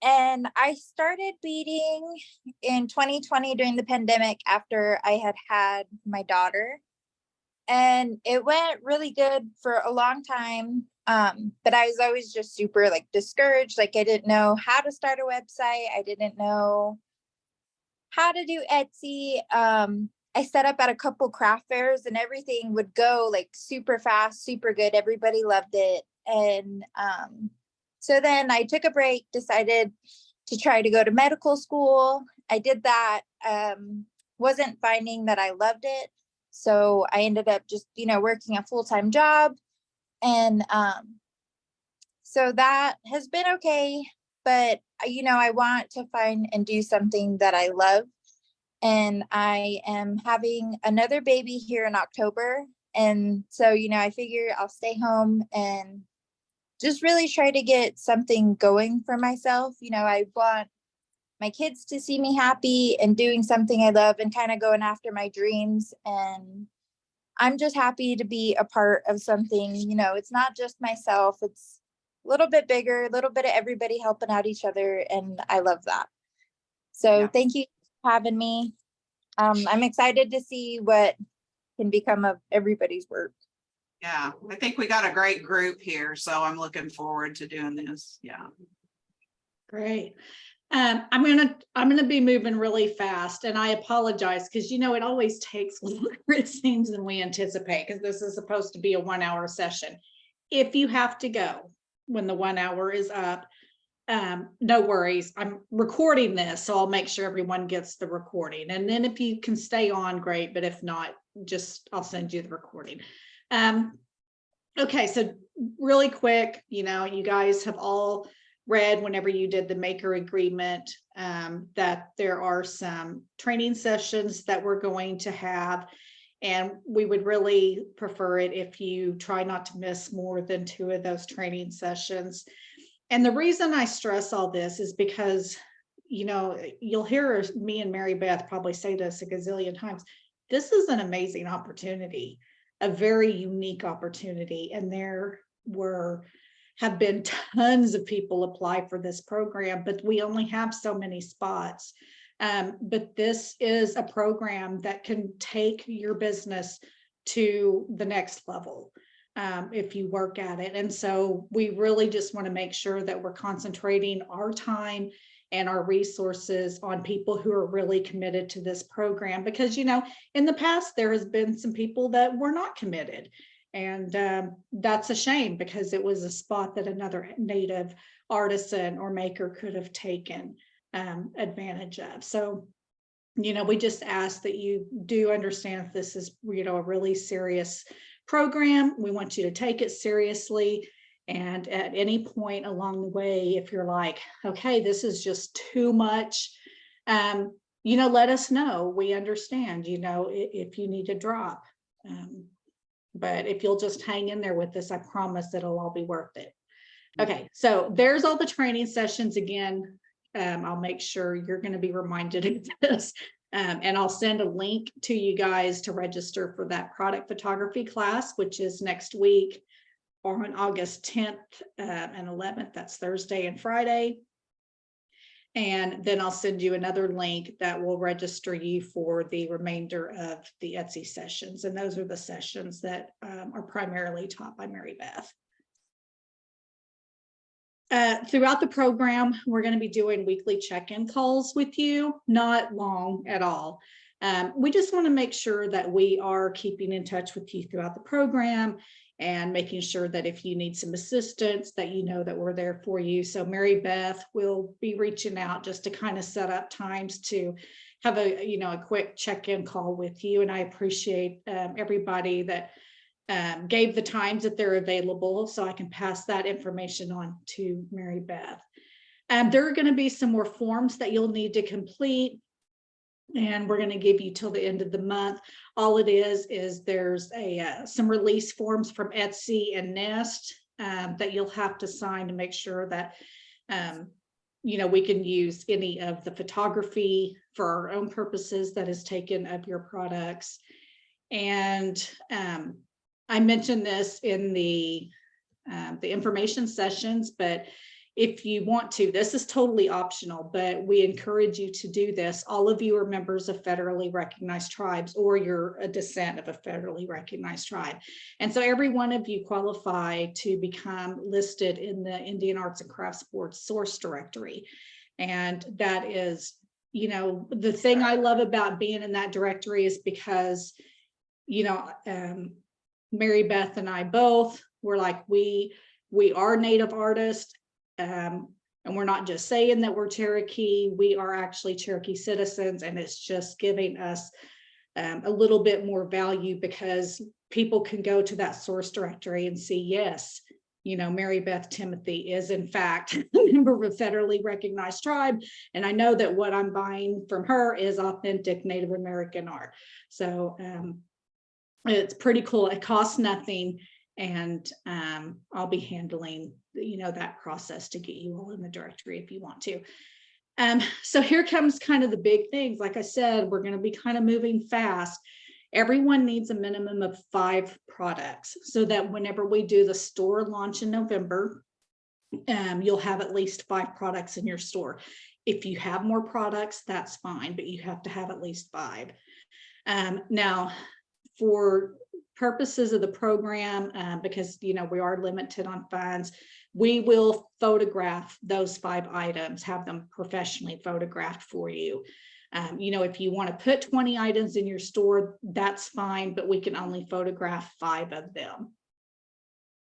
And I started beading in 2020 during the pandemic after I had my daughter. And it went really good for a long time. But I was always just super like discouraged. Like I didn't know how to start a website. I didn't know how to do Etsy. I set up at a couple craft fairs and everything would go like super fast, super good. Everybody loved it. And so then I took a break, decided to try to go to medical school. I did that, wasn't finding that I loved it. So I ended up just, working a full-time job. And so that has been okay. But, I want to find and do something that I love. And I am having another baby here in October. And so, I figure I'll stay home and just really try to get something going for myself. I want my kids to see me happy and doing something I love and kind of going after my dreams. And I'm just happy to be a part of something, it's not just myself, it's a little bit bigger, a little bit of everybody helping out each other. And I love that. So Thank you for having me. I'm excited to see what can become of everybody's work. Yeah, I think we got a great group here, so I'm looking forward to doing this. Yeah. Great. I'm gonna be moving really fast, and I apologize because it always takes longer, it seems, than we anticipate, because this is supposed to be a 1-hour session. If you have to go when the 1 hour is up, no worries. I'm recording this, so I'll make sure everyone gets the recording. And then if you can stay on, great. But if not, I'll send you the recording. Okay, so really quick, you guys have all read whenever you did the maker agreement that there are some training sessions that we're going to have. And we would really prefer it if you try not to miss more than 2 of those training sessions. And the reason I stress all this is because, you'll hear me and Mary Beth probably say this a gazillion times. This is an amazing opportunity, a very unique opportunity. And there have been tons of people apply for this program, but we only have so many spots. But this is a program that can take your business to the next level if you work at it. And so we really just want to make sure that we're concentrating our time and our resources on people who are really committed to this program, because, you know, in the past, there has been some people that were not committed. And that's a shame, because it was a spot that another native artisan or maker could have taken advantage of. So, you know, we just ask that you do understand if this is, you know, a really serious program. We want you to take it seriously. And at any point along the way, if you're like, okay, this is just too much, you know, let us know. We understand, you know, if you need to drop. But if you'll just hang in there with this, I promise it'll all be worth it. Okay, so there's all the training sessions again. I'll make sure you're going to be reminded of this. And I'll send a link to you guys to register for that product photography class, which is next week on August 10th and 11th. That's Thursday and Friday. And then I'll send you another link that will register you for the remainder of the Etsy sessions. And those are the sessions that are primarily taught by Mary Beth. Throughout the program, we're going to be doing weekly check-in calls with you, not long at all. We just want to make sure that we are keeping in touch with you throughout the program and making sure that if you need some assistance, that you know that we're there for you. So Mary Beth will be reaching out just to kind of set up times to have a, you know, a quick check-in call with you. And I appreciate everybody that gave the times that they're available, so I can pass that information on to Mary Beth. There are going to be some more forms that you'll need to complete, and we're going to give you till the end of the month. All it is there's some release forms from Etsy and Nest that you'll have to sign to make sure that you know, we can use any of the photography for our own purposes that is taken of your products. And I mentioned this in the information sessions, but if you want to, this is totally optional, but we encourage you to do this. All of you are members of federally recognized tribes, or you're a descent of a federally recognized tribe. And so every one of you qualify to become listed in the Indian Arts and Crafts Board source directory. And that is, you know, the thing I love about being in that directory is because, you know, Mary Beth and I both were like, we are Native artists. And we're not just saying that we're Cherokee, we are actually Cherokee citizens, and it's just giving us a little bit more value, because people can go to that source directory and see, yes, you know, Mary Beth Timothy is in fact a member of a federally recognized tribe, and I know that what I'm buying from her is authentic Native American art. So it's pretty cool. It costs nothing. And I'll be handling, you know, that process to get you all in the directory if you want to. So here comes kind of the big things. Like I said, we're going to be kind of moving fast. Everyone needs a minimum of 5 products, so that whenever we do the store launch in November, you'll have at least 5 products in your store. If you have more products, that's fine, but you have to have at least 5. Now, for purposes of the program, because, you know, we are limited on funds, we will photograph those 5 items, have them professionally photographed for you. You know, if you want to put 20 items in your store, that's fine, but we can only photograph 5 of them.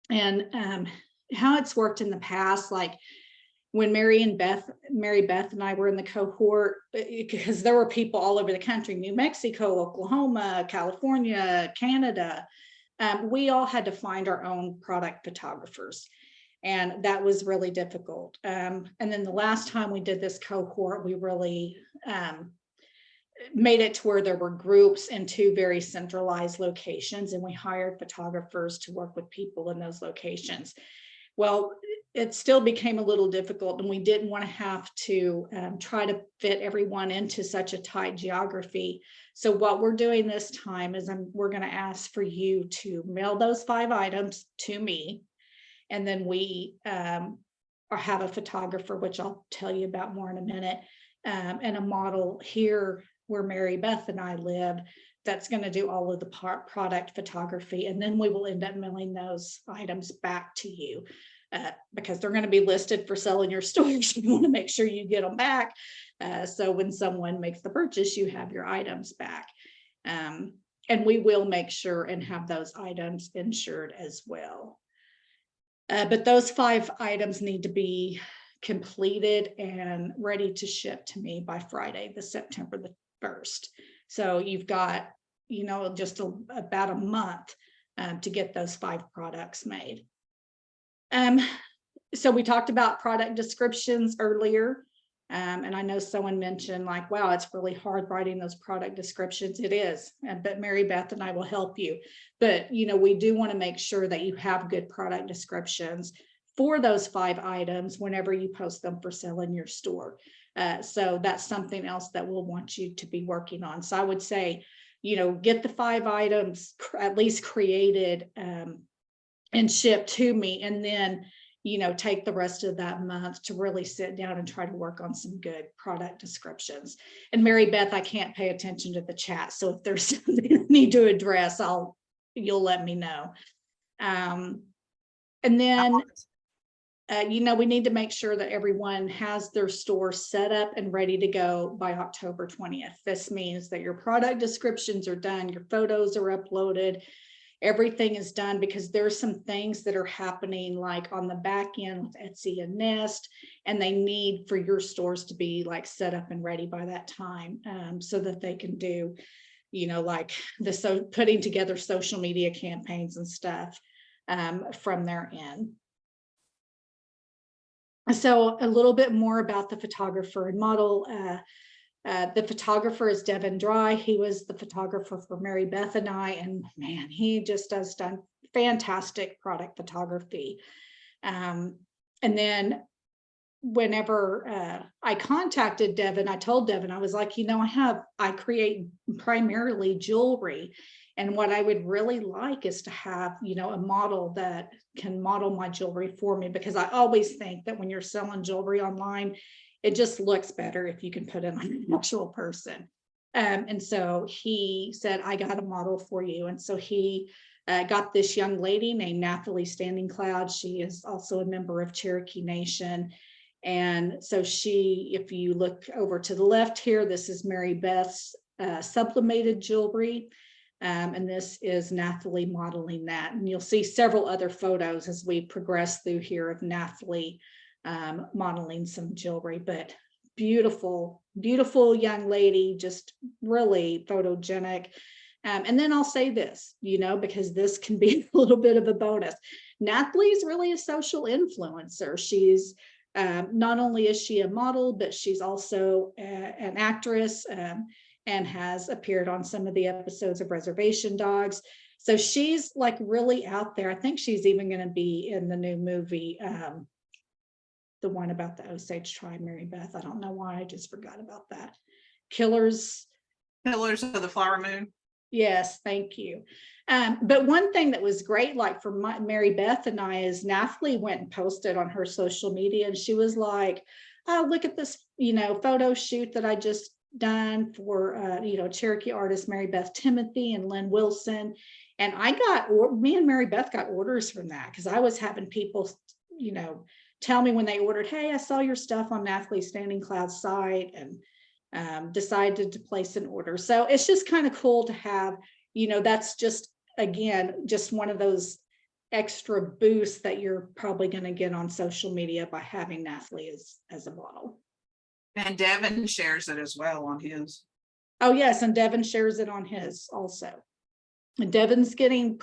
And how it's worked in the past, like when Mary Beth and I were in the cohort, because there were people all over the country, New Mexico, Oklahoma, California, Canada, we all had to find our own product photographers. And that was really difficult. And then the last time we did this cohort, we really made it to where there were groups in 2 very centralized locations, and we hired photographers to work with people in those locations. Well, it still became a little difficult, and we didn't want to have to try to fit everyone into such a tight geography. So what we're doing this time is we're going to ask for you to mail those 5 items to me, and then we have a photographer, which I'll tell you about more in a minute, and a model here where Mary Beth and I live that's going to do all of the product photography. And then we will end up mailing those items back to you because they're going to be listed for sale in your stores. You want to make sure you get them back. So when someone makes the purchase, you have your items back. And we will make sure and have those items insured as well. But those 5 items need to be completed and ready to ship to me by Friday, September the 1st. So you've got, just about a month to get those 5 products made. So we talked about product descriptions earlier. And I know someone mentioned like, wow, it's really hard writing those product descriptions. It is, but Mary Beth and I will help you. But, we do want to make sure that you have good product descriptions for those 5 items whenever you post them for sale in your store. So that's something else that we'll want you to be working on. So I would say, get the 5 items at least created and shipped to me, and then take the rest of that month to really sit down and try to work on some good product descriptions. And Mary Beth, I can't pay attention to the chat. So if there's something I need to address, you'll let me know. And then, we need to make sure that everyone has their store set up and ready to go by October 20th. This means that your product descriptions are done, your photos are uploaded, everything is done, because there's some things that are happening like on the back end with Etsy and Nest, and they need for your stores to be like set up and ready by that time, so that they can do, like putting together social media campaigns and stuff from their end. So a little bit more about the photographer and model. The photographer is Devin Dry. He was the photographer for Mary Beth and I, and man, he just has done fantastic product photography. And then whenever I contacted Devin, I told Devin, I was like, I create primarily jewelry. And what I would really like is to have, a model that can model my jewelry for me, because I always think that when you're selling jewelry online, it just looks better if you can put it on an actual person. And so he said, I got a model for you. And so he got this young lady named Nathalie Standing Cloud. She is also a member of Cherokee Nation. And so if you look over to the left here, this is Mary Beth's sublimated jewelry. And this is Nathalie modeling that. And you'll see several other photos as we progress through here of Nathalie modeling some jewelry, but beautiful, beautiful young lady, just really photogenic. And then I'll say this, because this can be a little bit of a bonus. Nathalie's really a social influencer. She's not only is she a model, but she's also an actress and has appeared on some of the episodes of Reservation Dogs. So she's like really out there. I think she's even going to be in the new movie, the one about the Osage tribe, Mary Beth. I don't know why, I just forgot about that. Pillars of the Flower Moon. Yes, thank you. But one thing that was great, like for Mary Beth and I, is Nathalie went and posted on her social media, and she was like, oh, look at this, photo shoot that I just done for, Cherokee artist Mary Beth Timothy and Lynn Wilson. And me and Mary Beth got orders from that, because I was having people, tell me when they ordered, hey, I saw your stuff on Nathalie Standing Cloud's site, and decided to place an order. So it's just kind of cool to have, that's just, again, just one of those extra boosts that you're probably going to get on social media by having Nathalie as a model. And Devin shares it as well on his. Oh yes, and Devin shares it on his also. And Devin's getting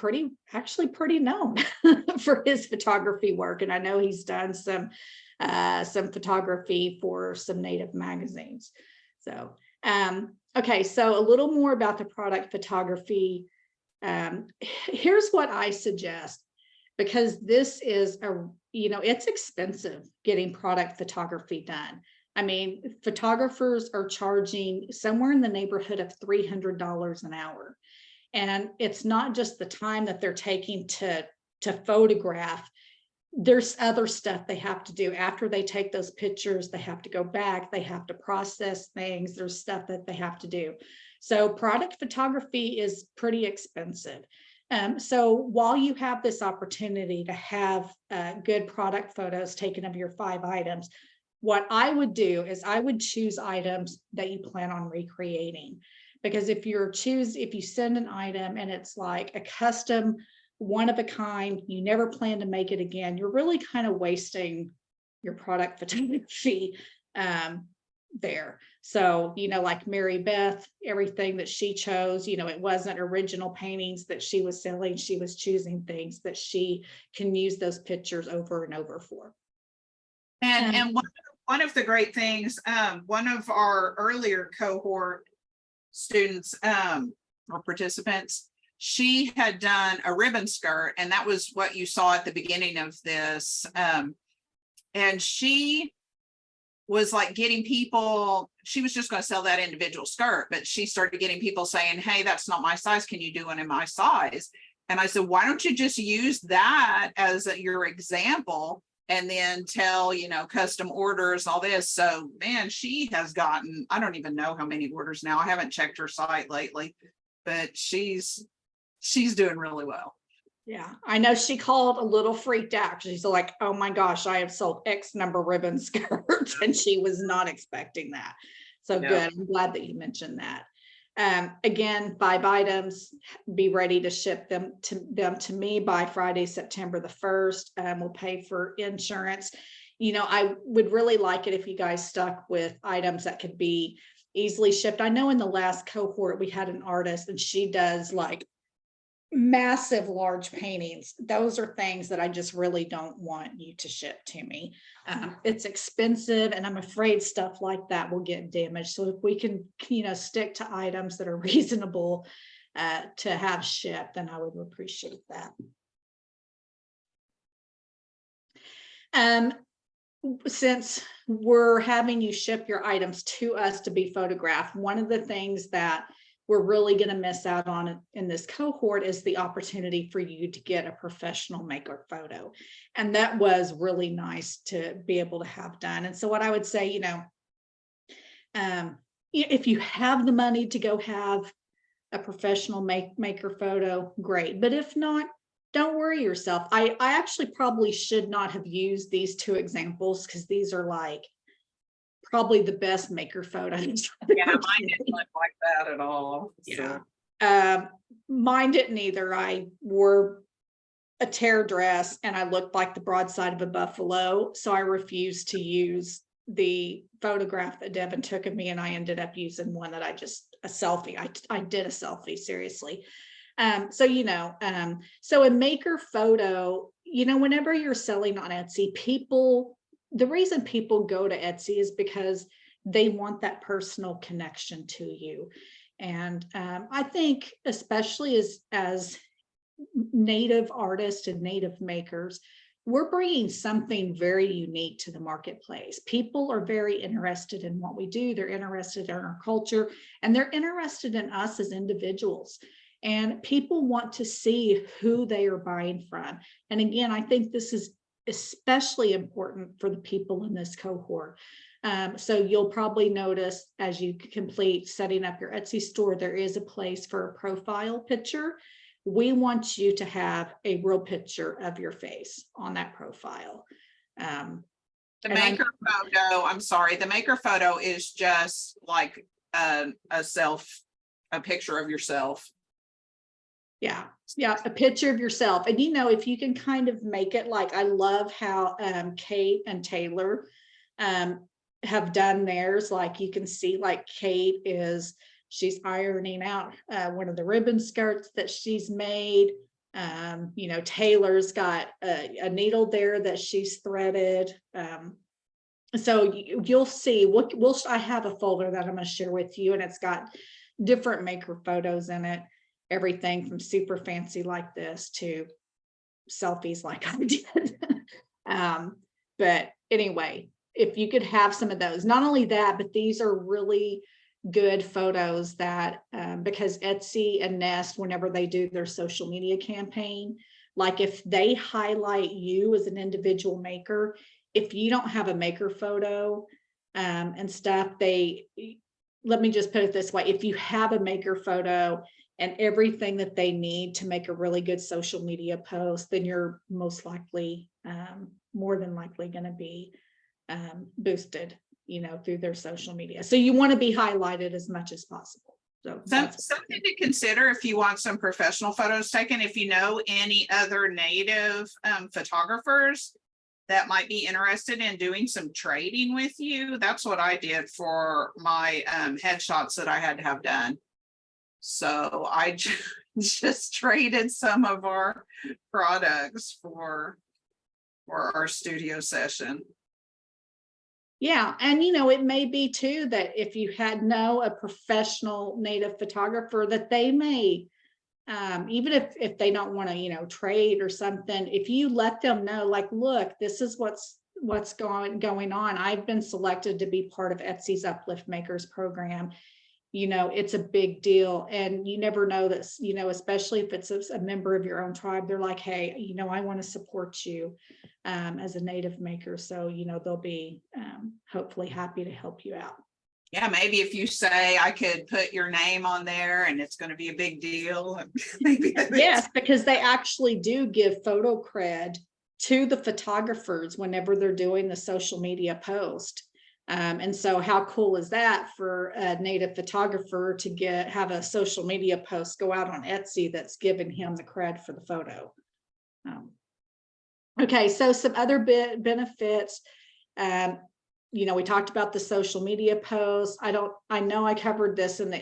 actually pretty known for his photography work. And I know he's done some photography for some Native magazines. So, okay, so a little more about the product photography. Here's what I suggest, because this is it's expensive getting product photography done. I mean, photographers are charging somewhere in the neighborhood of $300 an hour. And it's not just the time that they're taking to photograph. there's other stuff they have to do after they take those pictures. They have to go back, they have to process things. There's stuff that they have to do. So product photography is pretty expensive. So while you have this opportunity to have good product photos taken of your 5 items, what I would do is I would choose items that you plan on recreating. Because if you send an item and it's like a custom, one of a kind, you never plan to make it again, you're really kind of wasting your product photography there. So, like Mary Beth, everything that she chose, it wasn't original paintings that she was selling. She was choosing things that she can use those pictures over and over for. And one of the great things, one of our earlier cohort students or participants, she had done a ribbon skirt, and that was what you saw at the beginning of this. And she was like getting people, she was just going to sell that individual skirt, but she started getting people saying, hey, that's not my size. Can you do one in my size? And I said, why don't you just use that as your example and then tell, custom orders, all this. So man, she has gotten, I don't even know how many orders now. I haven't checked her site lately, but she's doing really well. Yeah, I know she called a little freaked out. She's like, oh my gosh, I have sold X number ribbon skirts, and she was not expecting that. So good. I'm glad that you mentioned that. Again, 5 items, be ready to ship them to me by Friday, September the 1st. We'll pay for insurance. I would really like it if you guys stuck with items that could be easily shipped. I know in the last cohort, we had an artist and she does like massive large paintings. Those are things that I just really don't want you to ship to me. It's expensive, and I'm afraid stuff like that will get damaged. So if we can, stick to items that are reasonable to have shipped, then I would appreciate that. Since we're having you ship your items to us to be photographed, one of the things that we're really going to miss out on in this cohort is the opportunity for you to get a professional maker photo. And that was really nice to be able to have done. And so what I would say, if you have the money to go have a professional maker photo, great. But if not, don't worry yourself. I actually probably should not have used these 2 examples because these are like probably the best maker photos. Yeah, mine didn't look like that at all. Yeah. Mine didn't either. I wore a tear dress and I looked like the broadside of a buffalo. So I refused to use the photograph that Devin took of me, and I ended up using one that a selfie. I did a selfie, seriously. So a maker photo, whenever you're selling on Etsy, the reason people go to Etsy is because they want that personal connection to you. And I think especially as native artists and native makers, we're bringing something very unique to the marketplace. People are very interested in what we do. They're interested in our culture, and they're interested in us as individuals. And people want to see who they are buying from. And again, I think this is especially important for the people in this cohort. So you'll probably notice as you complete setting up your Etsy store, there is a place for a profile picture. We want you to have a real picture of your face on that profile. The maker photo is just like a picture of yourself. Yeah, a picture of yourself. And if you can kind of make it like, I love how Kate and Taylor have done theirs. Like you can see, like Kate she's ironing out one of the ribbon skirts that she's made. Taylor's got a needle there that she's threaded. So you'll see. I have a folder that I'm going to share with you, and it's got different maker photos in it. Everything from super fancy like this to selfies like I did. But anyway, if you could have some of those, not only that, but these are really good photos that because Etsy and Nest, whenever they do their social media campaign, Like if they highlight you as an individual maker, if you don't have a maker photo and stuff, let me just put it this way. If you have a maker photo and everything that they need to make a really good social media post, then you're most likely, more than likely going to be boosted, through their social media. So you want to be highlighted as much as possible. So something to consider if you want some professional photos taken, if you know any other native photographers that might be interested in doing some trading with you. That's what I did for my headshots that I had to have done. So I just traded some of our products for our studio session. Yeah, and it may be too that if you a professional native photographer, that they may, even if they don't want to, trade or something, if you let them know, like, look, this is what's going on. I've been selected to be part of Etsy's Uplift Makers program. It's a big deal, and you never know this, especially if it's a member of your own tribe. They're like, hey, I want to support you as a native maker. So, they'll be hopefully happy to help you out. Yeah, maybe if you say I could put your name on there and it's going to be a big deal. Maybe yes, because they actually do give photo cred to the photographers whenever they're doing the social media post. And so how cool is that for a native photographer to have a social media post go out on Etsy that's giving him the cred for the photo. Okay, so some other benefits. We talked about the social media posts. I know I covered this in the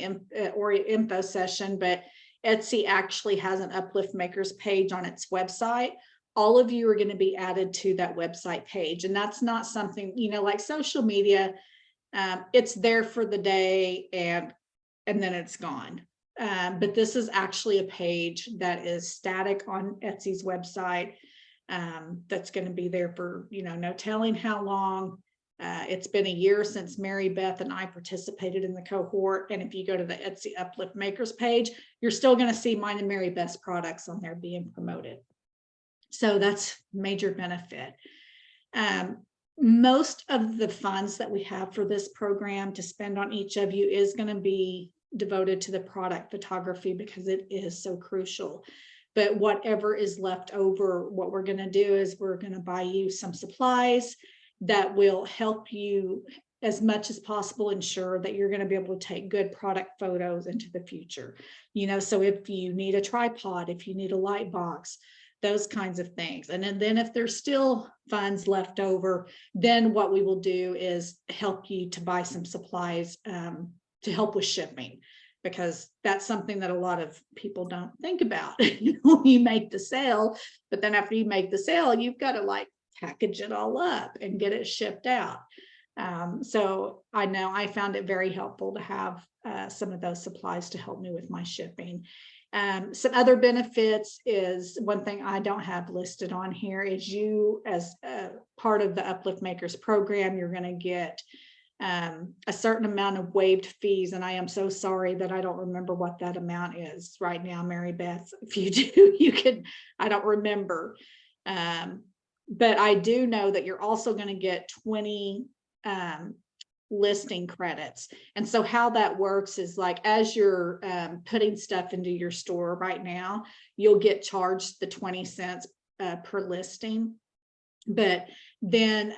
info session, but Etsy actually has an Uplift Makers page on its website. All of you are going to be added to that website page. And that's not something, like social media, it's there for the day and then it's gone. But this is actually a page that is static on Etsy's website. That's going to be there for, no telling how long. It's been a year since Mary Beth and I participated in the cohort. And if you go to the Etsy Uplift Makers page, you're still going to see mine and Mary Beth's products on there being promoted. So that's major benefit. Most of the funds that we have for this program to spend on each of you is going to be devoted to the product photography because it is so crucial. But whatever is left over, what we're going to do is we're going to buy you some supplies that will help you as much as possible ensure that you're going to be able to take good product photos into the future. So if you need a tripod, if you need a light box, those kinds of things. And then if there's still funds left over, then what we will do is help you to buy some supplies to help with shipping, because that's something that a lot of people don't think about. You make the sale, but then after you make the sale, you've got to package it all up and get it shipped out. So I know I found it very helpful to have some of those supplies to help me with my shipping. Some other benefits is one thing I don't have listed on here is you as a part of the Uplift Makers program, you're going to get a certain amount of waived fees. And I am so sorry that I don't remember what that amount is right now, Mary Beth. If you do, I don't remember. But I do know that you're also going to get 20 listing credits. And so how that works is as you're putting stuff into your store right now, you'll get charged the 20 cents per listing. But then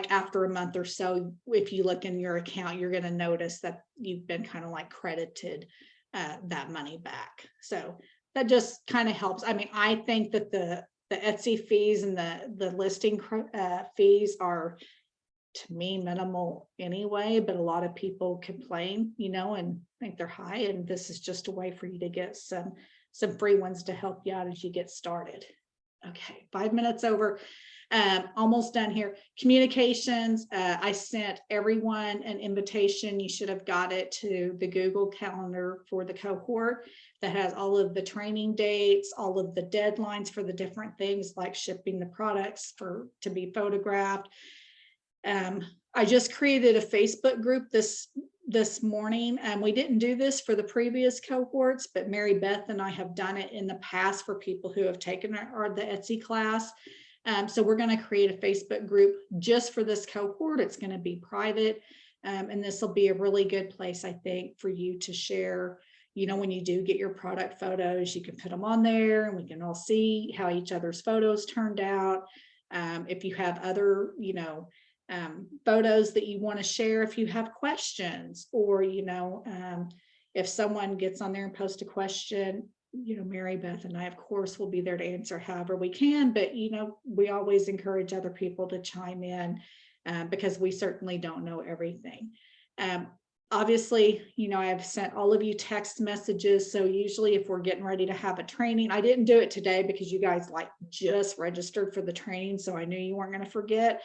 after a month or so, if you look in your account, you're going to notice that you've been kind of credited that money back. So that just kind of helps. I mean, I think that the Etsy fees and the listing fees are, to me, minimal anyway, but a lot of people complain, and think they're high, and this is just a way for you to get some free ones to help you out as you get started. Okay, 5 minutes over, almost done here. Communications, I sent everyone an invitation. You should have got it to the Google Calendar for the cohort that has all of the training dates, all of the deadlines for the different things like shipping the products to be photographed. I just created a Facebook group this this morning, and we didn't do this for the previous cohorts, but Mary Beth and I have done it in the past for people who have taken the Etsy class. So we're going to create a Facebook group just for this cohort. It's going to be private. And this will be a really good place, I think, for you to share. You know, when you do get your product photos, you can put them on there and we can all see how each other's photos turned out. If you have other, you know, photos that you want to share, if you have questions, or, you know, if someone gets on there and posts a question, you know, Mary Beth and I, of course, will be there to answer however we can, but, you know, we always encourage other people to chime in because we certainly don't know everything. Obviously, you know, I've sent all of you text messages. So usually if we're getting ready to have a training, I didn't do it today because you guys like just registered for the training. So I knew you weren't going to forget.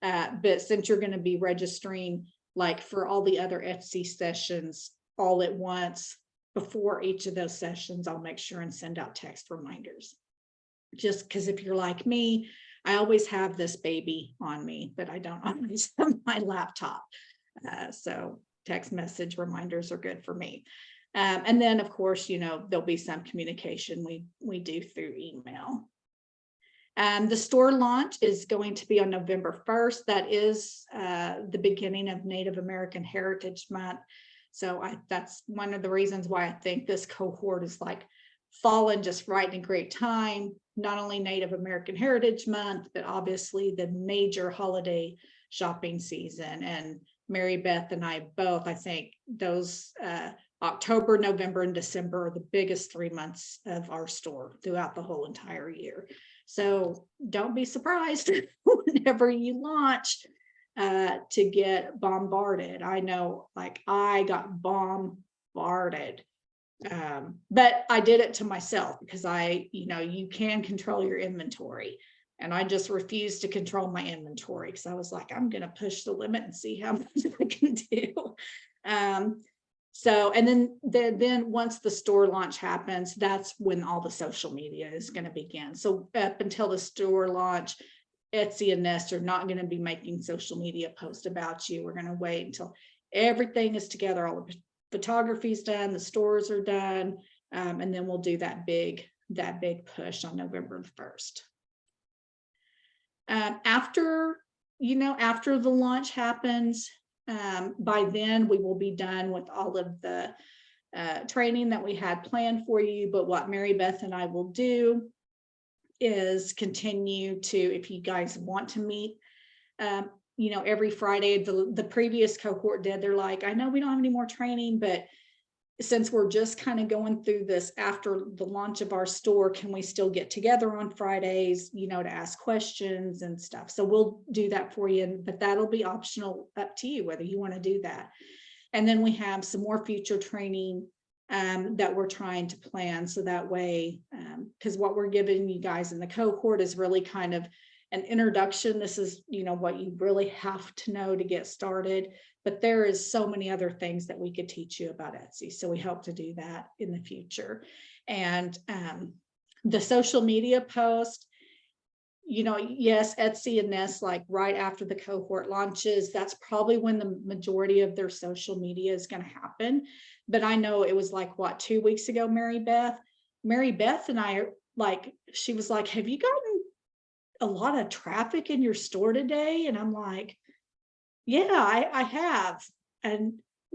But since you're going to be registering like for all the other Etsy sessions all at once before each of those sessions, I'll make sure and send out text reminders. Just because if you're like me, I always have this baby on me, but I don't always have my laptop. So text message reminders are good for me. And then of course, you know, there'll be some communication we do through email. The store launch is going to be on November 1st. That is the beginning of Native American Heritage Month. So that's one of the reasons why I think this cohort is like fallen just right in a great time. Not only Native American Heritage Month, but obviously the major holiday shopping season. And Mary Beth and I both, I think those October, November, and December are the biggest 3 months of our store throughout the whole entire year. So don't be surprised whenever you launch to get bombarded. I know, like, I got bombarded, but I did it to myself because you know, you can control your inventory. And I just refused to control my inventory because I was like, I'm going to push the limit and see how much I can do. So, and then once the store launch happens, that's when all the social media is going to begin. So up until the store launch, Etsy and Nest are not going to be making social media posts about you. We're going to wait until everything is together. All the photography is done, the stores are done, and then we'll do that big push on November the 1st. After the launch happens, by then we will be done with all of the training that we had planned for you. But what Mary Beth and I will do is continue to, if you guys want to meet, you know, every Friday. The previous cohort did. They're like, I know we don't have any more training, but since we're just kind of going through this after the launch of our store, can we still get together on Fridays, you know, to ask questions and stuff? So we'll do that for you, but that'll be optional, up to you whether you want to do that. And then we have some more future training that we're trying to plan. So that way, because what we're giving you guys in the cohort is really kind of an introduction. This is, you know, what you really have to know to get started. But there is so many other things that we could teach you about Etsy. So we hope to do that in the future. And the social media post, you know, yes, Etsy and Nest, like right after the cohort launches, that's probably when the majority of their social media is going to happen. But I know it was like, what, 2 weeks ago, Mary Beth and I are like, she was like, have you gotten a lot of traffic in your store today? And I'm like, yeah, I have. And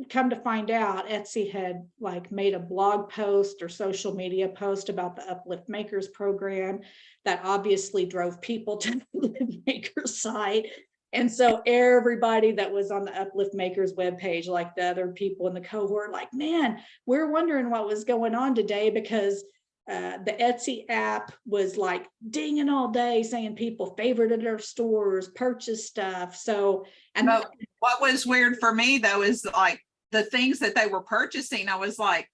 come to find out, Etsy had like made a blog post or social media post about the Uplift Makers program that obviously drove people to the Uplift Makers site. And so everybody that was on the Uplift Makers webpage, like the other people in the cohort, like, man, we're wondering what was going on today because the Etsy app was like dinging all day saying people favorited our stores, purchased stuff. So, and what was weird for me though is like the things that they were purchasing. I was like,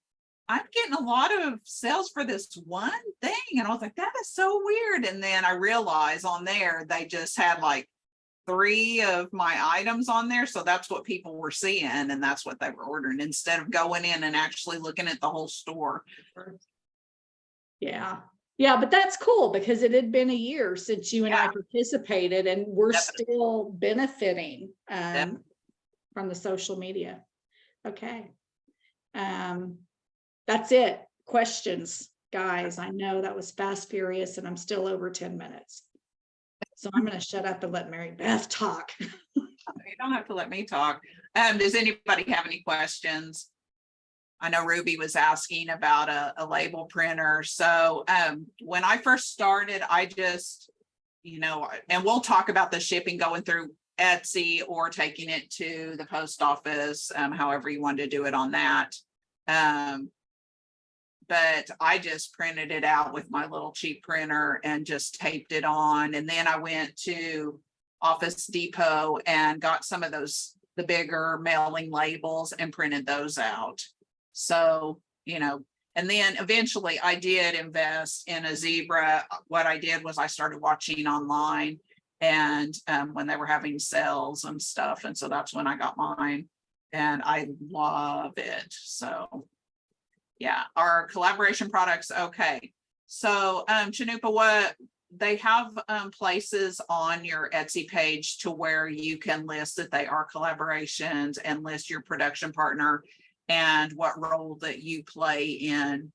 I'm getting a lot of sales for this one thing. And I was like, that is so weird. And then I realized on there, they just had like 3 of my items on there. So that's what people were seeing. And that's what they were ordering instead of going in and actually looking at the whole store. Yeah, but that's cool because it had been a year since you and I participated, and we're still benefiting from the social media. Okay. That's it. Questions, guys. I know that was fast, furious, and I'm still over 10 minutes. So I'm going to shut up and let Mary Beth talk. You don't have to let me talk. Does anybody have any questions? I know Ruby was asking about a label printer. So when I first started, I just, and we'll talk about the shipping going through Etsy or taking it to the post office, however you want to do it on that. But I just printed it out with my little cheap printer and just taped it on. And then I went to Office Depot and got some of the bigger mailing labels and printed those out. So, and then eventually I did invest in a zebra. What I did was I started watching online and when they were having sales and stuff. And so that's when I got mine and I love it. So yeah, our collaboration products. Okay. So Chanupa, what they have places on your Etsy page to where you can list that they are collaborations and list your production partner and what role that you play in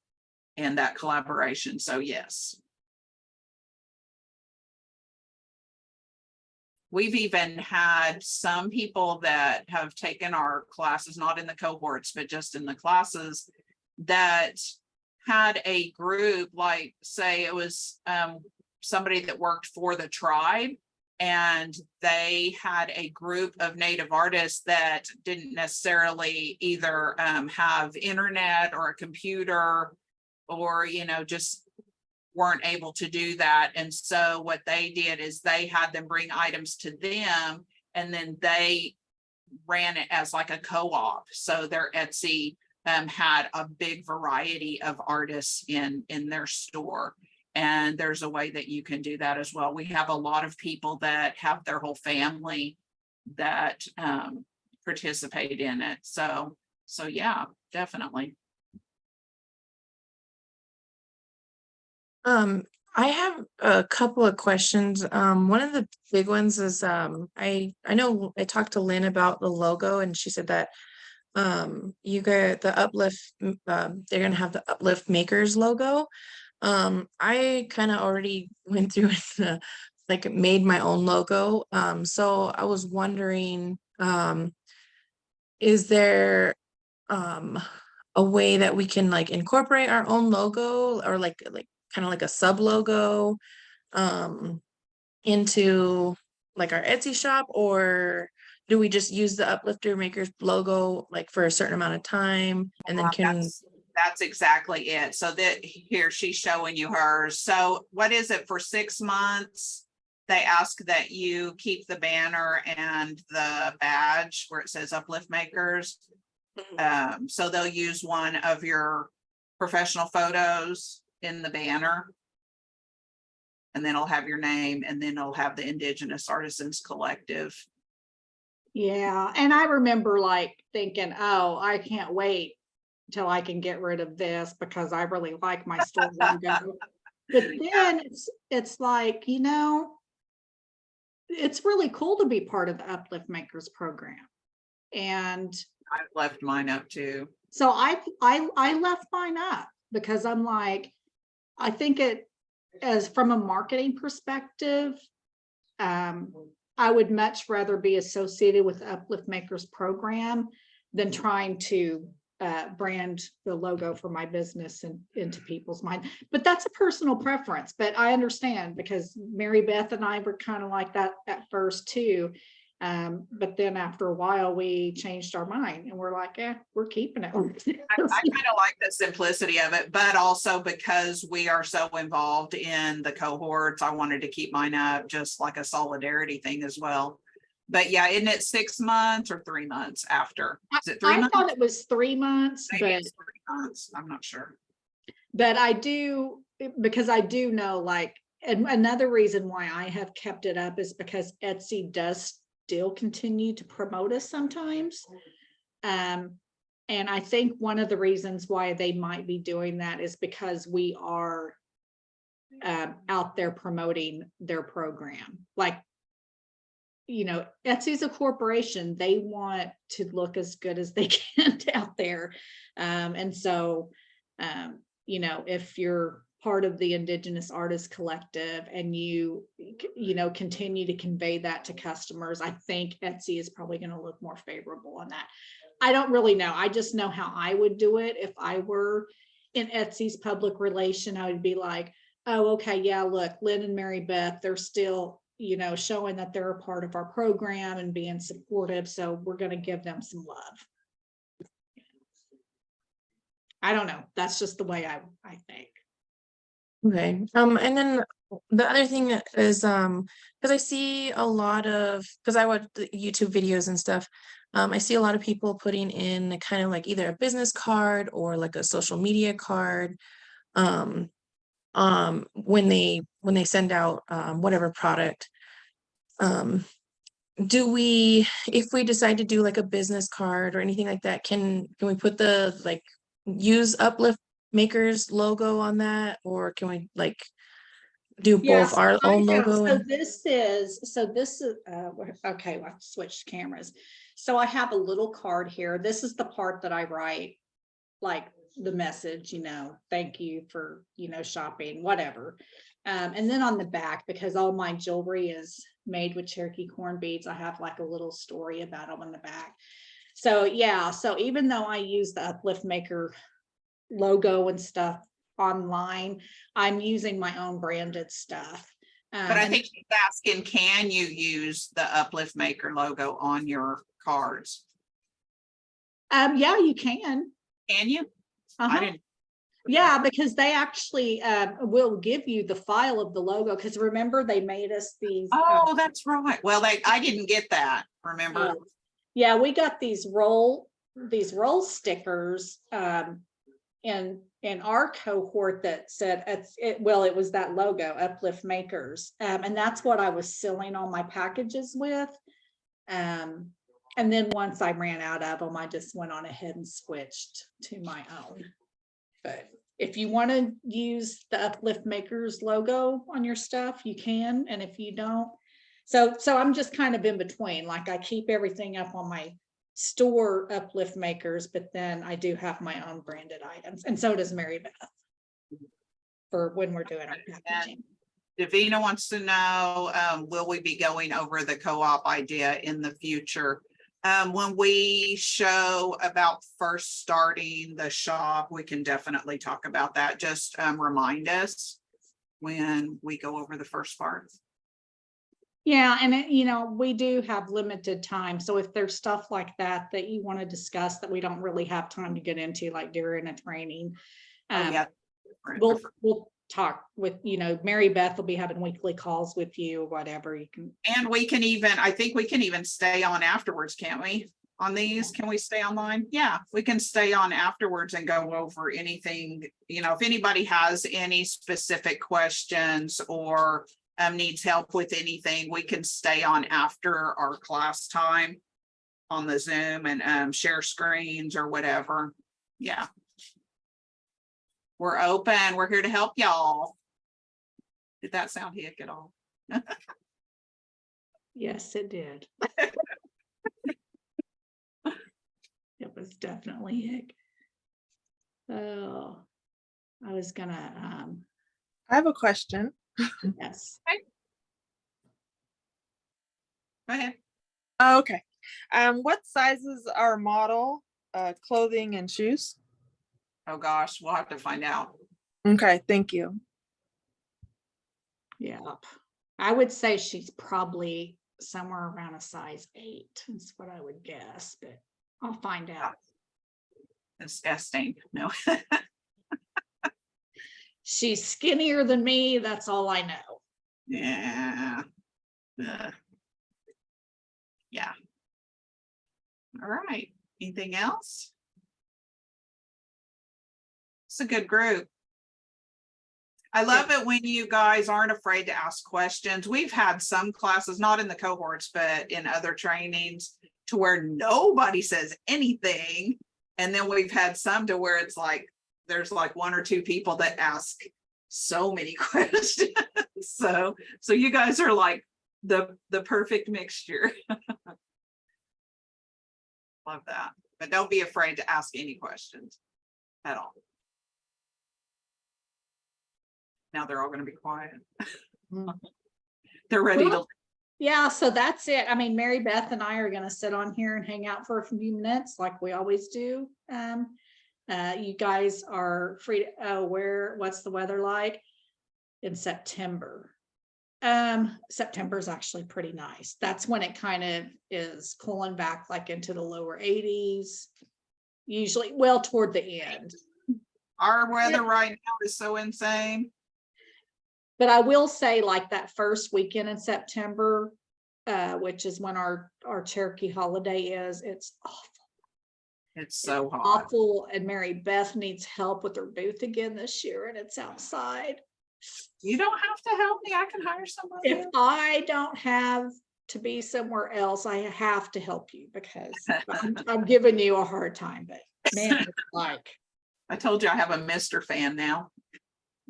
that collaboration. So yes. We've even had some people that have taken our classes, not in the cohorts, but just in the classes, that had a group, like say it was somebody that worked for the tribe, and they had a group of Native artists that didn't necessarily either have internet or a computer or, just weren't able to do that. And so what they did is they had them bring items to them, and then they ran it as like a co-op. So their Etsy had a big variety of artists in their store. And there's a way that you can do that as well. We have a lot of people that have their whole family that participate in it. So yeah, definitely. I have a couple of questions. One of the big ones is I know I talked to Lynn about the logo, and she said that you get the Uplift, they're gonna have the Uplift Makers logo. I kind of already went through and like made my own logo. So I was wondering, is there a way that we can like incorporate our own logo, or like kind of like a sub logo into like our Etsy shop, or do we just use the Uplifter Makers logo like for a certain amount of time and then can that's exactly it. So that here she's showing you hers. So what is it for 6 months? They ask that you keep the banner and the badge where it says Uplift Makers. So they'll use one of your professional photos in the banner, and then it'll have your name, and then it'll have the Indigenous Artisans Collective. Yeah, and I remember like thinking, oh, I can't wait until I can get rid of this because I really like my store logo. But then it's like, it's really cool to be part of the Uplift Makers program. And I've left mine up too. so I left mine up because I'm like, I think it as from a marketing perspective, I would much rather be associated with the Uplift Makers program than trying to brand the logo for my business and into people's mind. But that's a personal preference. But I understand because Mary Beth and I were kind of like that at first too. But then after a while, we changed our mind and we're like, we're keeping it. I kind of like the simplicity of it, but also because we are so involved in the cohorts, I wanted to keep mine up just like a solidarity thing as well. But yeah, isn't it 6 months or 3 months after? Is it 3 months? I thought it was 3 months, Maybe it's 3 months. I'm not sure. But I do, because I do know like, and another reason why I have kept it up is because Etsy does still continue to promote us sometimes. And I think one of the reasons why they might be doing that is because we are out there promoting their program. Like, you know, Etsy's a corporation. They want to look as good as they can out there. And so, you know, if you're part of the Indigenous Artists Collective and you know, continue to convey that to customers, I think Etsy is probably going to look more favorable on that. I don't really know. I just know how I would do it. If I were in Etsy's public relation, I would be like, oh, okay, yeah, look, Lynn and Mary Beth, they're still, you know, showing that they're a part of our program and being supportive. So we're going to give them some love. I don't know. That's just the way I think. Okay. And then the other thing is, because I see a lot of, because I watch the YouTube videos and stuff, I see a lot of people putting in kind of like either a business card or like a social media card, when they send out whatever product. Do we, if we decide to do like a business card or anything like that, can we put the like use Uplift Makers logo on that, or can we like do both our own logo? So this is okay, let's switch cameras. So I have a little card here. This is the part that I write, like the message, you know, thank you for, you know, shopping, whatever. And then on the back, because all my jewelry is made with Cherokee corn beads, I have like a little story about them on the back. So yeah, so even though I use the Uplift Maker logo and stuff online, I'm using my own branded stuff. But I think she's asking, can you use the Uplift Maker logo on your cards? Yeah, you can. Can you? Uh-huh. I didn't. Yeah, because they actually will give you the file of the logo. Because remember, they made us these. Oh, that's right. Well, I didn't get that. Remember? Yeah, we got these roll stickers in our cohort that said it was that logo, Uplift Makers, and that's what I was sealing all my packages with. And then once I ran out of them, I just went on ahead and switched to my own. But if you want to use the Uplift Makers logo on your stuff, you can. And if you don't, so I'm just kind of in between. Like I keep everything up on my store Uplift Makers, but then I do have my own branded items. And so does Mary Beth for when we're doing our packaging. Davina wants to know, will we be going over the co-op idea in the future? When we show about first starting the shop, we can definitely talk about that. Just remind us when we go over the first part. Yeah, and you know, we do have limited time. So if there's stuff like that you want to discuss that we don't really have time to get into, like during a training, we'll talk with, you know, Mary Beth will be having weekly calls with you or whatever you can. And we can even, I think we can even stay on afterwards, can't we? On these, can we stay online? Yeah, we can stay on afterwards and go over anything, you know, if anybody has any specific questions or needs help with anything, we can stay on after our class time on the Zoom and share screens or whatever. Yeah. We're open. We're here to help y'all. Did that sound hick at all? Yes, it did. It was definitely hick. Oh, I was gonna I have a question. Yes. Go ahead. Oh, okay. What sizes are model clothing and shoes? Oh gosh, we'll have to find out. Okay, thank you. Yeah, I would say she's probably somewhere around a size 8. That's what I would guess, but I'll find out. Disgusting. No. She's skinnier than me. That's all I know. Yeah. Yeah. All right. Anything else? It's a good group. I love it when you guys aren't afraid to ask questions. We've had some classes, not in the cohorts, but in other trainings, to where nobody says anything. And then we've had some to where it's like, there's like 1 or 2 people that ask so many questions. So you guys are like the perfect mixture. Love that. But don't be afraid to ask any questions at all. Now they're all going to be quiet. They're ready to. Yeah, so that's it. I mean, Mary Beth and I are going to sit on here and hang out for a few minutes like we always do. You guys are free to, what's the weather like in September? September is actually pretty nice. That's when it kind of is cooling back like into the lower 80s, usually, well, toward the end. Our weather right now is so insane. But I will say, like, that first weekend in September, which is when our Cherokee holiday is, it's awful. It's so hot. Awful. And Mary Beth needs help with her booth again this year, and it's outside. You don't have to help me. I can hire somebody. If I don't have to be somewhere else, I have to help you because I'm giving you a hard time. But man, it's like, I told you I have a Mr. fan now.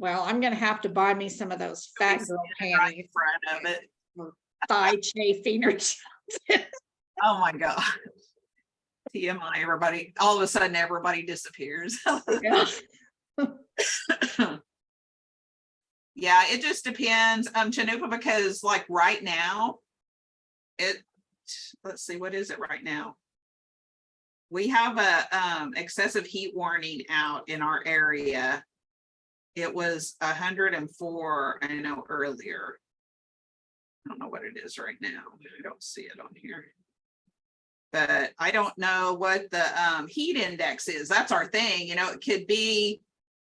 well, I'm gonna have to buy me some of those fat girl Right in panties, front of it. or thigh chafing or something. Oh my God. TMI, everybody. All of a sudden, everybody disappears. Yeah. Yeah, it just depends. Chanupa, because like right now, let's see, what is it right now? We have a excessive heat warning out in our area. It was 104, I know, earlier. I don't know what it is right now. I don't see it on here. But I don't know what the heat index is. That's our thing. You know, it could be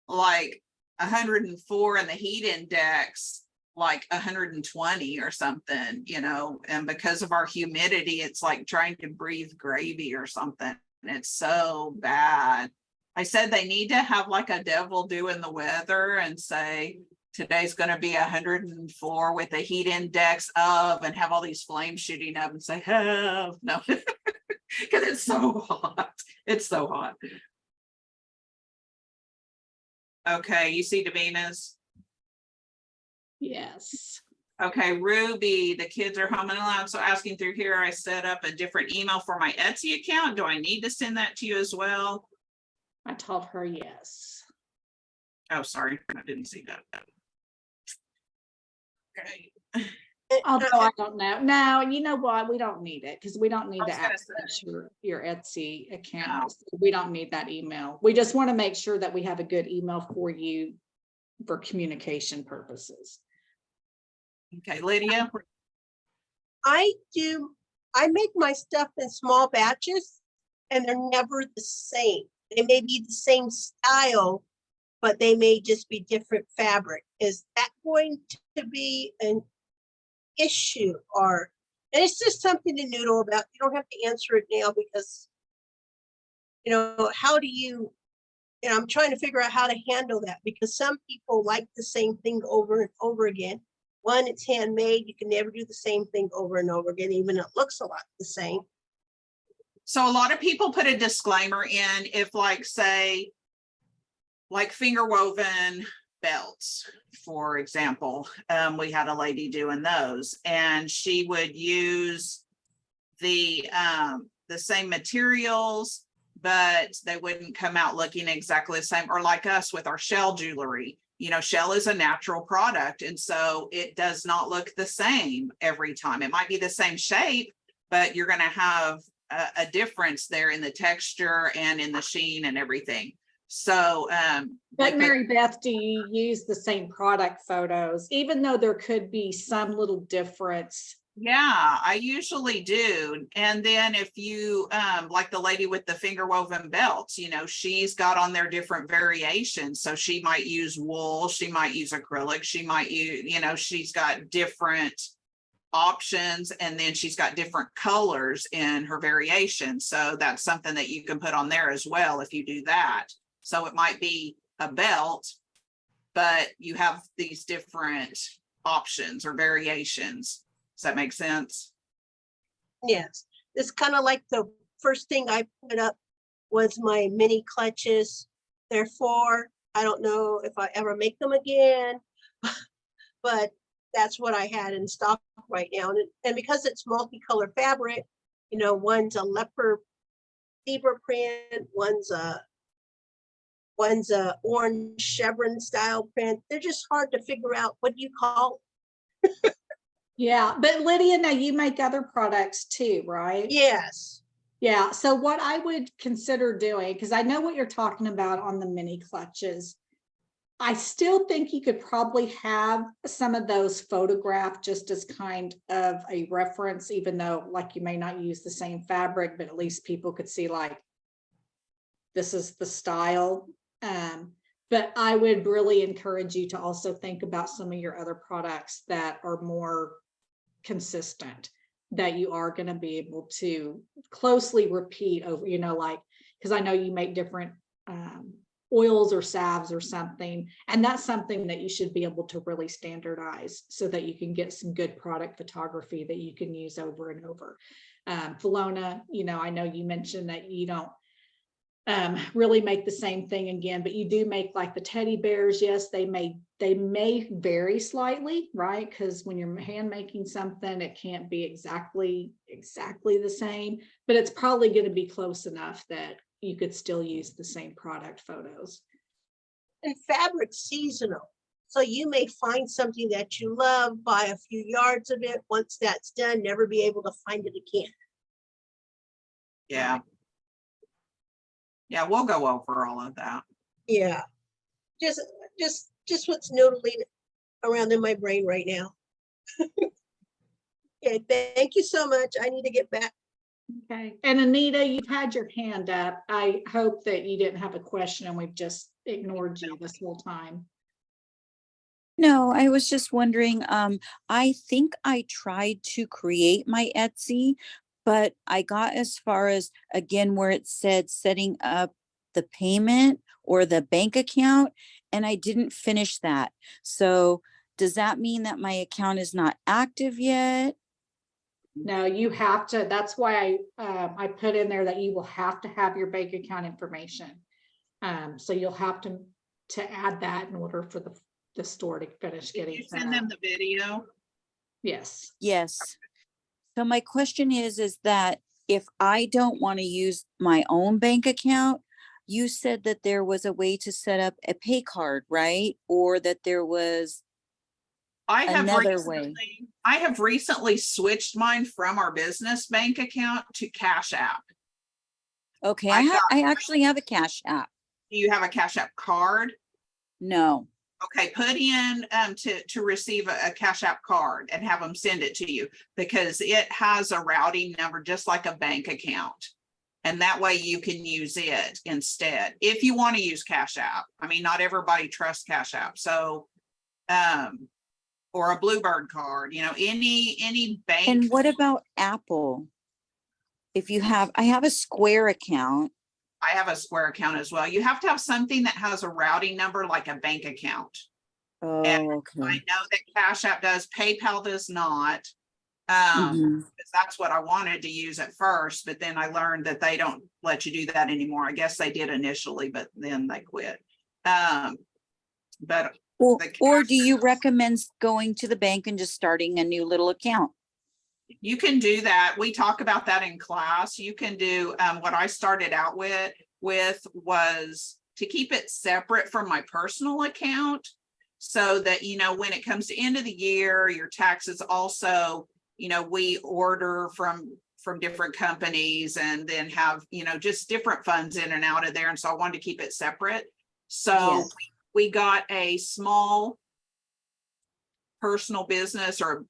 like 104 and the heat index like 120 or something, you know, and because of our humidity, it's like trying to breathe gravy or something. It's so bad. I said they need to have like a devil doing the weather and say today's going to be 104 with a heat index of, and have all these flames shooting up and say, oh, no, because it's so hot. It's so hot. Okay, you see Davina's? Yes. Okay, Ruby, the kids are home and alone. So asking through here, I set up a different email for my Etsy account. Do I need to send that to you as well? I told her yes. Oh, sorry, I didn't see that. Okay. Although I don't know. No, you know what? We don't need it because we don't need to access your Etsy account. No. We don't need that email. We just want to make sure that we have a good email for you for communication purposes. Okay, Lydia. I make my stuff in small batches and they're never the same. They may be the same style, but they may just be different fabric. Is that going to be an issue? Or, and it's just something to noodle about. You don't have to answer it now because, you know, how do you, and I'm trying to figure out how to handle that because some people like the same thing over and over again. One, it's handmade. You can never do the same thing over and over again, even it looks a lot the same. So a lot of people put a disclaimer in if like, say, like finger woven belts, for example, we had a lady doing those and she would use the same materials, but they wouldn't come out looking exactly the same, or like us with our shell jewelry. You know, shell is a natural product. And so it does not look the same every time. It might be the same shape, but you're going to have a difference there in the texture and in the sheen and everything. So, but Mary Beth, do you use the same product photos, even though there could be some little difference? Yeah, I usually do. And then if you, like the lady with the finger woven belts, you know, she's got on there different variations. So she might use wool, she might use acrylic, she might use, you know, she's got different options and then she's got different colors in her variation. So that's something that you can put on there as well if you do that. So it might be a belt, but you have these different options or variations. Does that make sense? Yes, it's kind of like the first thing I put up was my mini clutches. Therefore, I don't know if I ever make them again, but that's what I had in stock right now. And because it's multicolor fabric, you know, one's a leopard zebra print, one's a orange chevron style print. They're just hard to figure out. What do you call? Yeah, but Lydia, now you make other products too, right? Yes. Yeah, so what I would consider doing, because I know what you're talking about on the mini clutches, I still think you could probably have some of those photographed just as kind of a reference, even though like you may not use the same fabric, but at least people could see like, this is the style. But I would really encourage you to also think about some of your other products that are more consistent, that you are going to be able to closely repeat over, you know, like, because I know you make different oils or salves or something, and that's something that you should be able to really standardize so that you can get some good product photography that you can use over and over. Filona, you know, I know you mentioned that you don't really make the same thing again, but you do make like the teddy bears. Yes, they may vary slightly, right? Because when you're hand making something, it can't be exactly the same, but it's probably going to be close enough that you could still use the same product photos. And fabric's seasonal. So you may find something that you love, buy a few yards of it. Once that's done, never be able to find it again. Yeah. Yeah, we'll go over all of that. Yeah. Just what's noodling around in my brain right now. Okay, thank you so much. I need to get back. Okay. And Anita, you've had your hand up. I hope that you didn't have a question and we've just ignored you this whole time. No, I was just wondering, I think I tried to create my Etsy, but I got as far as, again, where it said setting up the payment or the bank account, and I didn't finish that. So does that mean that my account is not active yet? No, you have to, that's why I put in there that you will have to have your bank account information. So you'll have to add that in order for the store to finish getting. Did you send them the video? Yes. Yes. So my question is that if I don't want to use my own bank account, you said that there was a way to set up a pay card, right? Or that there was another way. I have recently switched mine from our business bank account to Cash App. Okay, I actually have a Cash App. Do you have a Cash App card? No. Okay, put in to receive a Cash App card and have them send it to you, because it has a routing number just like a bank account. And that way you can use it instead if you want to use Cash App. I mean, not everybody trusts Cash App. So or a Bluebird card, you know, any bank. And what about Apple? If you have, I have a Square account. I have a Square account as well. You have to have something that has a routing number like a bank account. Oh, and okay. I know that Cash App does, PayPal does not. Mhm. Because that's what I wanted to use at first, but then I learned that they don't let you do that anymore. I guess they did initially, but then they quit. But or do you recommend going to the bank and just starting a new little account? You can do that. We talk about that in class. You can do what I started out with was to keep it separate from my personal account, so that, you know, when it comes to end of the year, your taxes also, you know, we order from different companies and then have, you know, just different funds in and out of there. And so I wanted to keep it separate. So Yes. we got a small personal business or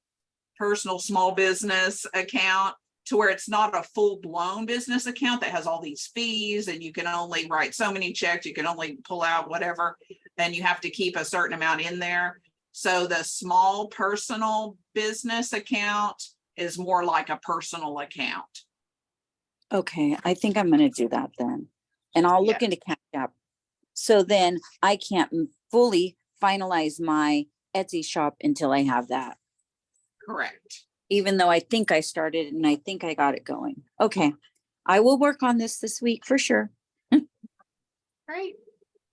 personal small business account, to where it's not a full-blown business account that has all these fees and you can only write so many checks, you can only pull out whatever, and you have to keep a certain amount in there. So the small personal business account is more like a personal account. Okay, I think I'm going to do that then. And I'll look into Cash App. So then I can't fully finalize my Etsy shop until I have that. Correct. Even though I think I started and I think I got it going. Okay, I will work on this week for sure. Great.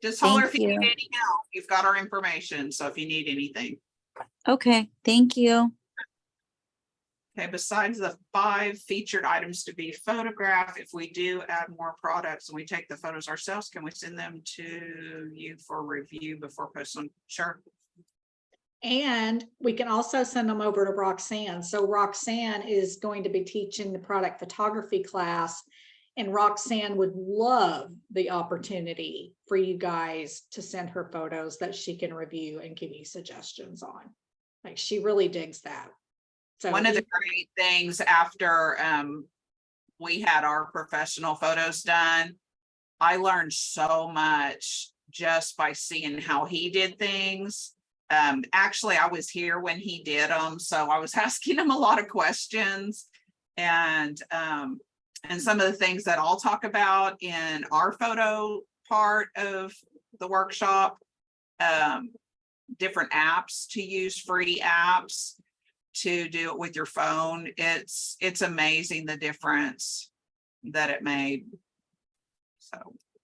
Just holler Thank if you need you. any help. You've got our information. So if you need anything. Okay, thank you. Okay, besides the 5 featured items to be photographed, if we do add more products and we take the photos ourselves, can we send them to you for review before posting? Sure. And we can also send them over to Roxanne. So Roxanne is going to be teaching the product photography class. And Roxanne would love the opportunity for you guys to send her photos that she can review and give you suggestions on. Like, she really digs that. So One of the great things after we had our professional photos done, I learned so much just by seeing how he did things. Actually, I was here when he did them, so I was asking him a lot of questions, and some of the things that I'll talk about in our photo part of the workshop, different apps to use, free apps to do it with your phone. It's amazing the difference that it made. So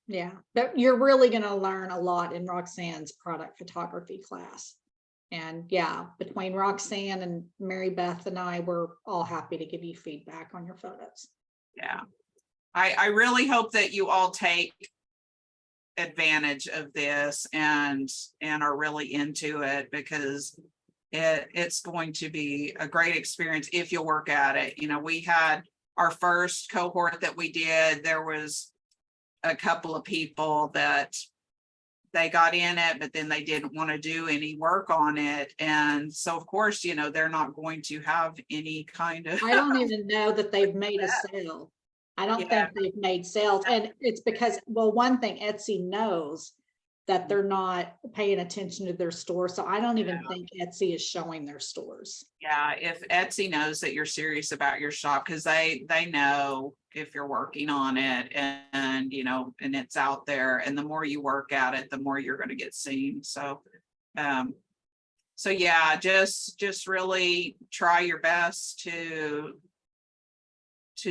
yeah, but you're really going to learn a lot in Roxanne's product photography class. And yeah, between Roxanne and Mary Beth and I, we're all happy to give you feedback on your photos. yeah, I really hope that you all take advantage of this and are really into it, because it's going to be a great experience if you'll work at it. You know, we had our first cohort that we did, there was a couple of people that they got in it, but then they didn't want to do any work on it. And so of course, you know, they're not going to have any kind of I don't even know that they've made a sale. I don't think they've made sales. And it's because, well, one thing, Etsy knows that they're not paying attention to their store. So I don't even think Etsy is showing their stores. Yeah, if Etsy knows that you're serious about your shop, because they know if you're working on it, and you know, and it's out there, and the more you work at it, the more you're going to get seen. So so yeah, just really try your best to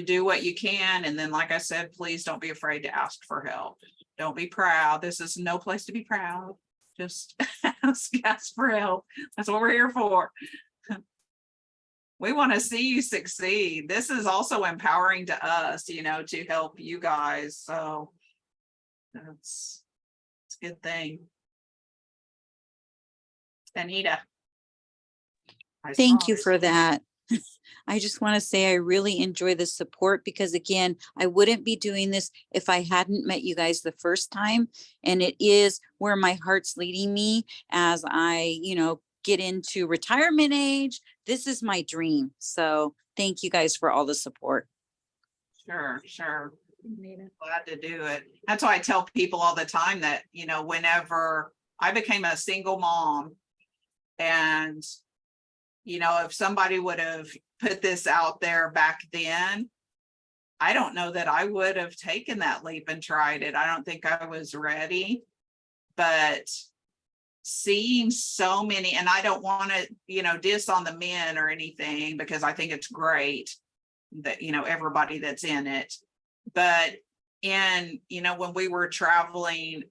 do what you can. And then, like I said, please don't be afraid to ask for help. Don't be proud. This is no place to be proud. Just ask for help. That's what we're here for. We want to see you succeed. This is also empowering to us, you know, to help you guys. So it's a good thing. Anita. Thank you for that. I just want to say I really enjoy the support, because again, I wouldn't be doing this if I hadn't met you guys the first time. And it is where my heart's leading me as I, you know, get into retirement age. This is my dream. So thank you guys for all the support. Sure. Glad to do it. That's why I tell people all the time that, you know, whenever I became a single mom, and you know, if somebody would have put this out there back then, I don't know that I would have taken that leap and tried it. I don't think I was ready. But seeing so many, and I don't want to, you know, diss on the men or anything, because I think it's great that, you know, everybody that's in it. But in, you know, when we were traveling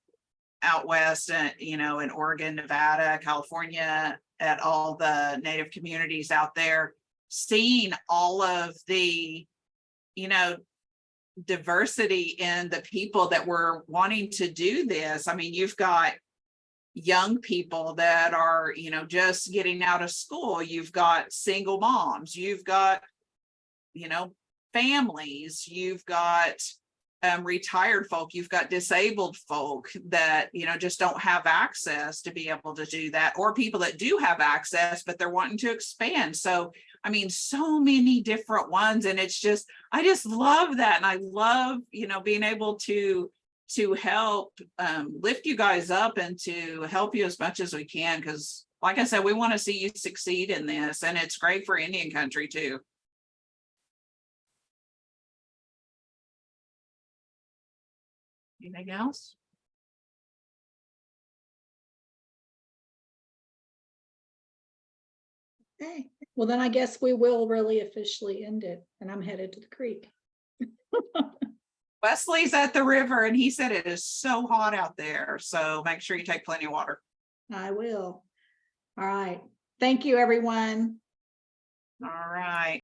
out west, you know, in Oregon, Nevada, California, at all the Native communities out there, seeing all of the, you know, diversity in the people that were wanting to do this. I mean, you've got young people that are, you know, just getting out of school. You've got single moms, you've got, you know, families, you've got retired folk, you've got disabled folk that, you know, just don't have access to be able to do that, or people that do have access, but they're wanting to expand. So, I mean, so many different ones. And it's just, I just love that. And I love, you know, being able to help lift you guys up and to help you as much as we can. Because like I said, we want to see you succeed in this, and it's great for Indian country too. Anything else? Okay, well then I guess we will really officially end it, and I'm headed to the creek. Wesley's at the river, and he said it is so hot out there. So make sure you take plenty of water. I will. All right. Thank you, everyone. All right.